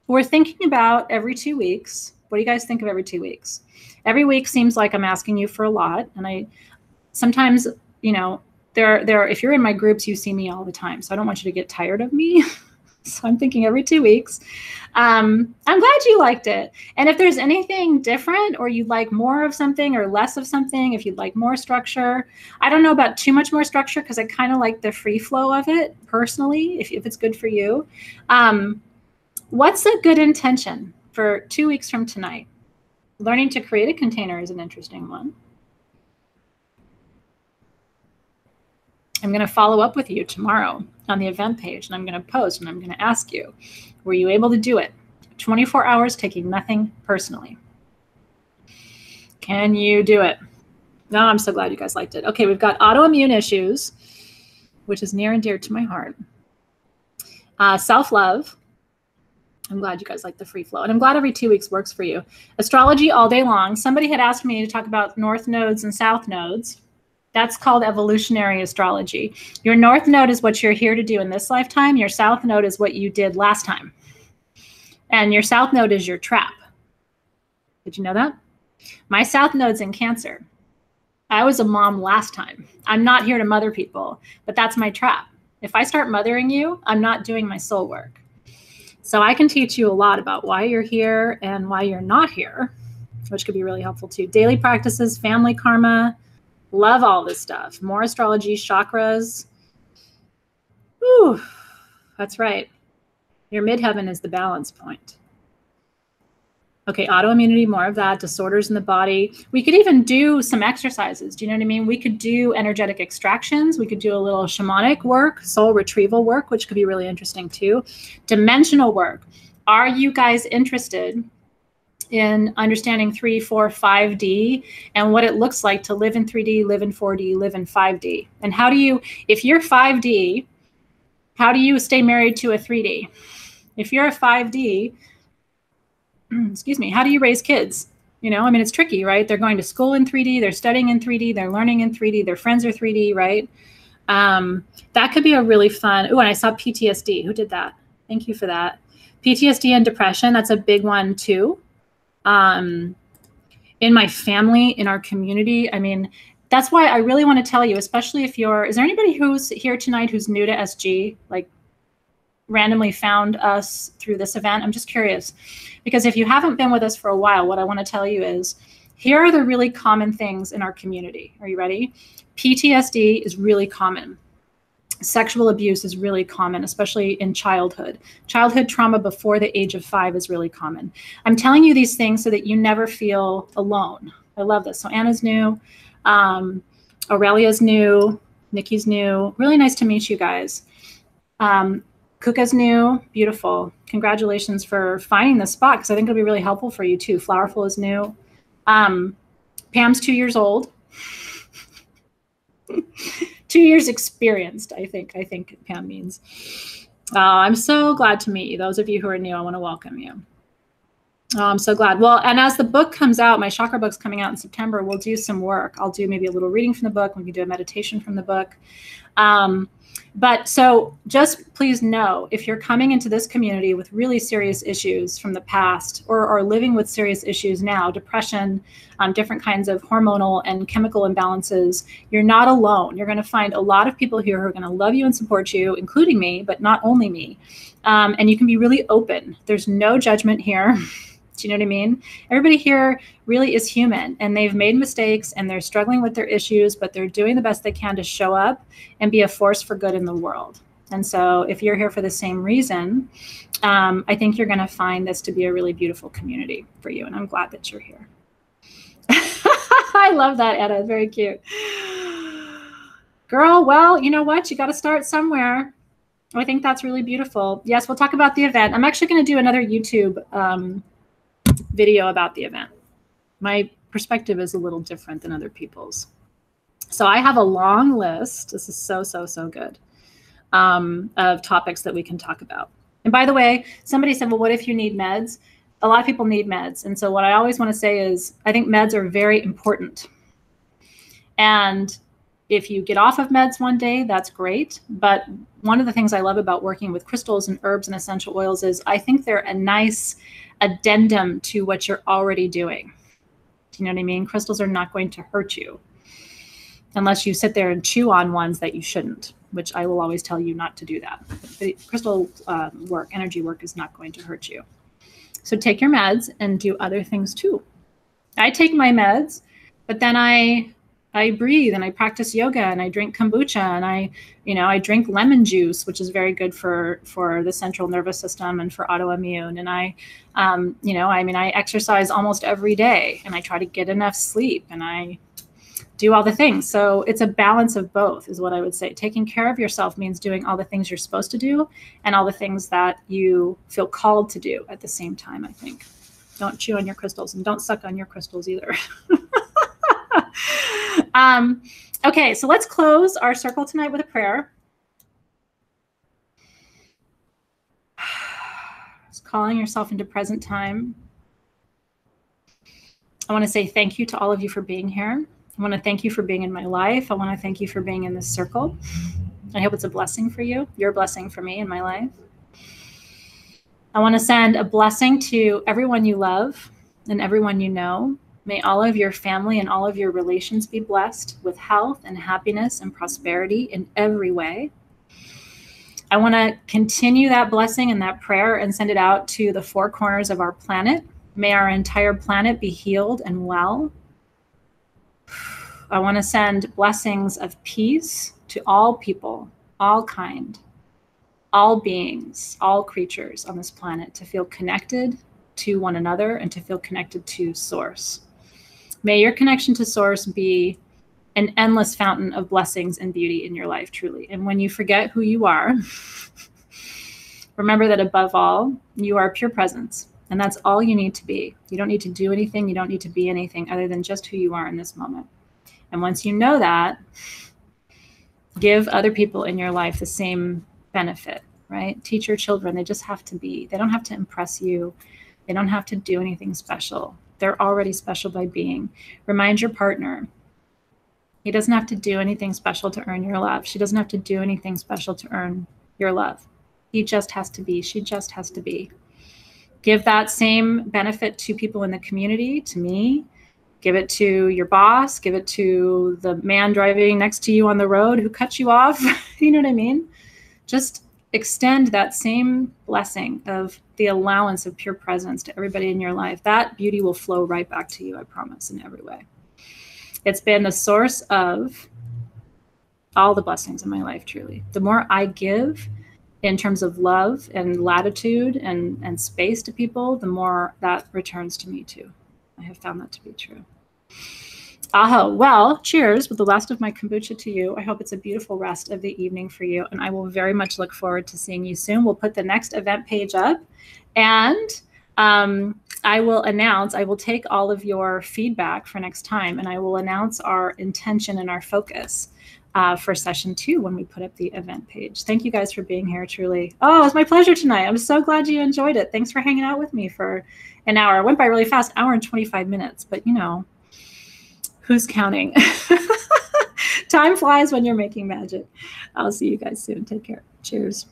We're thinking about every 2 weeks. What do you guys think of every 2 weeks? Every week seems like I'm asking you for a lot. And I sometimes, you know, if you're in my groups, you see me all the time. So I don't want you to get tired of me. So I'm thinking every 2 weeks. I'm glad you liked it. And if there's anything different, or you'd like more of something or less of something, if you'd like more structure, I don't know about too much more structure, because I kind of like the free flow of it personally, if it's good for you. What's a good intention for 2 weeks from tonight? Learning to create a container is an interesting one. I'm going to follow up with you tomorrow on the event page, and I'm going to post, and I'm going to ask you, were you able to do it? 24 hours taking nothing personally. Can you do it? No, I'm so glad you guys liked it. Okay, we've got autoimmune issues, which is near and dear to my heart. Self-love. I'm glad you guys like the free flow. And I'm glad every 2 weeks works for you. Astrology all day long. Somebody had asked me to talk about north nodes and south nodes. That's called evolutionary astrology. Your north node is what you're here to do in this lifetime. Your south node is what you did last time. And your south node is your trap. Did you know that? My south node's in Cancer. I was a mom last time. I'm not here to mother people, but that's my trap. If I start mothering you, I'm not doing my soul work. So I can teach you a lot about why you're here and why you're not here, which could be really helpful too. Daily practices, family karma, love all this stuff. More astrology, chakras. Ooh, that's right. Your midheaven is the balance point. Okay, autoimmunity, more of that, disorders in the body. We could even do some exercises. Do you know what I mean? We could do energetic extractions. We could do a little shamanic work, soul retrieval work, which could be really interesting too. Dimensional work. Are you guys interested in understanding 3, 4, 5D and what it looks like to live in 3D, live in 4D, live in 5D? And how do you, if you're 5D, how do you stay married to a 3D? If you're a 5D, excuse me, how do you raise kids? You know, I mean, it's tricky, right? They're going to school in 3D, they're studying in 3D, they're learning in 3D, their friends are 3D, right? That could be a really fun, oh, and I saw PTSD. Who did that? Thank you for that. PTSD and depression, that's a big one too. In my family, in our community, I mean, that's why I really want to tell you, especially if you're, is there anybody who's here tonight who's new to SG, like randomly found us through this event? I'm just curious, because if you haven't been with us for a while, what I want to tell you is, here are the really common things in our community. Are you ready? PTSD is really common. Sexual abuse is really common, especially in childhood. Childhood trauma before the age of 5 is really common. I'm telling you these things so that you never feel alone. I love this. So Anna's new, Aurelia's new, Nikki's new. Really nice to meet you guys. Kuka's new, beautiful. Congratulations for finding this spot, because I think it'll be really helpful for you too. Flowerful is new. Pam's 2 years old. 2 years experienced, I think Pam means. I'm so glad to meet you. Those of you who are new, I want to welcome you. Oh, I'm so glad. Well, and as the book comes out, my chakra book's coming out in September, we'll do some work. I'll do maybe a little reading from the book. We can do a meditation from the book. But so just please know, if you're coming into this community with really serious issues from the past, or are living with serious issues now, depression, different kinds of hormonal and chemical imbalances, you're not alone. You're going to find a lot of people here who are going to love you and support you, including me, but not only me. And you can be really open. There's no judgment here. Do you know what I mean? Everybody here really is human, and they've made mistakes and they're struggling with their issues, but they're doing the best they can to show up and be a force for good in the world. And so if you're here for the same reason, I think you're going to find this to be a really beautiful community for you. And I'm glad that you're here. I love that, Anna. Very cute. Girl, well, you know what? You got to start somewhere. I think that's really beautiful. Yes, we'll talk about the event. I'm actually going to do another YouTube video about the event. My perspective is a little different than other people's. So I have a long list. This is so good, of topics that we can talk about. And by the way, somebody said, well, what if you need meds? A lot of people need meds. And so what I always want to say is, I think meds are very important. And if you get off of meds one day, that's great. But one of the things I love about working with crystals and herbs and essential oils is I think they're a nice addendum to what you're already doing. Do you know what I mean? Crystals are not going to hurt you unless you sit there and chew on ones that you shouldn't, which I will always tell you not to do that. But crystal work, energy work, is not going to hurt you. So take your meds and do other things too. I take my meds, but then I breathe and I practice yoga and I drink kombucha and I drink lemon juice, which is very good for the central nervous system and for autoimmune. And I exercise almost every day and I try to get enough sleep and I do all the things. So it's a balance of both is what I would say. Taking care of yourself means doing all the things you're supposed to do and all the things that you feel called to do at the same time, I think. Don't chew on your crystals and don't suck on your crystals either. Okay, so let's close our circle tonight with a prayer. Just calling yourself into present time. I want to say thank you to all of you for being here. I want to thank you for being in my life. I want to thank you for being in this circle. I hope it's a blessing for you. You're a blessing for me in my life. I want to send a blessing to everyone you love and everyone you know. May all of your family and all of your relations be blessed with health and happiness and prosperity in every way. I want to continue that blessing and that prayer and send it out to the four corners of our planet. May our entire planet be healed and well. I want to send blessings of peace to all people, all kind, all beings, all creatures on this planet, to feel connected to one another and to feel connected to Source. May your connection to Source be an endless fountain of blessings and beauty in your life, truly. And when you forget who you are, remember that above all, you are pure presence. And that's all you need to be. You don't need to do anything. You don't need to be anything other than just who you are in this moment. And once you know that, give other people in your life the same benefit, right? Teach your children. They just have to be. They don't have to impress you. They don't have to do anything special. They're already special by being. Remind your partner. He doesn't have to do anything special to earn your love. She doesn't have to do anything special to earn your love. He just has to be. She just has to be. Give that same benefit to people in the community, to me. Give it to your boss. Give it to the man driving next to you on the road who cut you off. You know what I mean? Just extend that same blessing of the allowance of pure presence to everybody in your life. That beauty will flow right back to you, I promise, in every way. It's been the source of all the blessings in my life, truly. The more I give in terms of love and latitude and space to people, the more that returns to me too. I have found that to be true. Aho, well, cheers with the last of my kombucha to you. I hope it's a beautiful rest of the evening for you, and I will very much look forward to seeing you soon. We'll put the next event page up, and I will take all of your feedback for next time, and I will announce our intention and our focus for session 2 when we put up the event page. Thank you guys for being here, truly. Oh, it's my pleasure tonight. I'm so glad you enjoyed it. Thanks for hanging out with me for an hour. It went by really fast, hour and 25 minutes, but you know, who's counting? Time flies when you're making magic. I'll see you guys soon. Take care. Cheers.